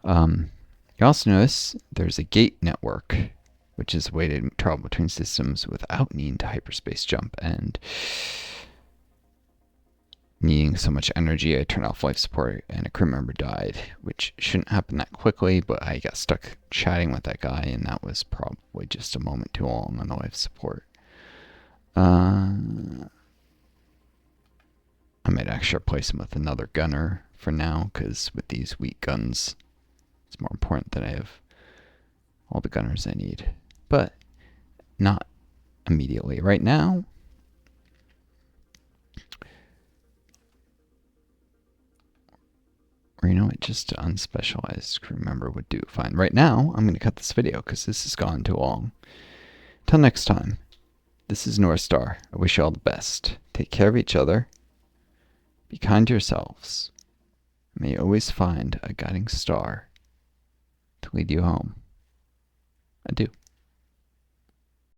You also notice there's a gate network, which is a way to travel between systems without needing to hyperspace jump and needing so much energy. I turned off life support and a crew member died, which shouldn't happen that quickly, but I got stuck chatting with that guy, and that was probably just a moment too long on the life support. I might actually replace him with another gunner for now, because with these weak guns, it's more important that I have all the gunners I need. But not immediately. Right now, or you know what, just an unspecialized crew member would do fine. Right now, I'm going to cut this video because this has gone too long. Until next time, this is Northstar. I wish you all the best. Take care of each other. Be kind to yourselves. May you always find a guiding star to lead you home. Adieu.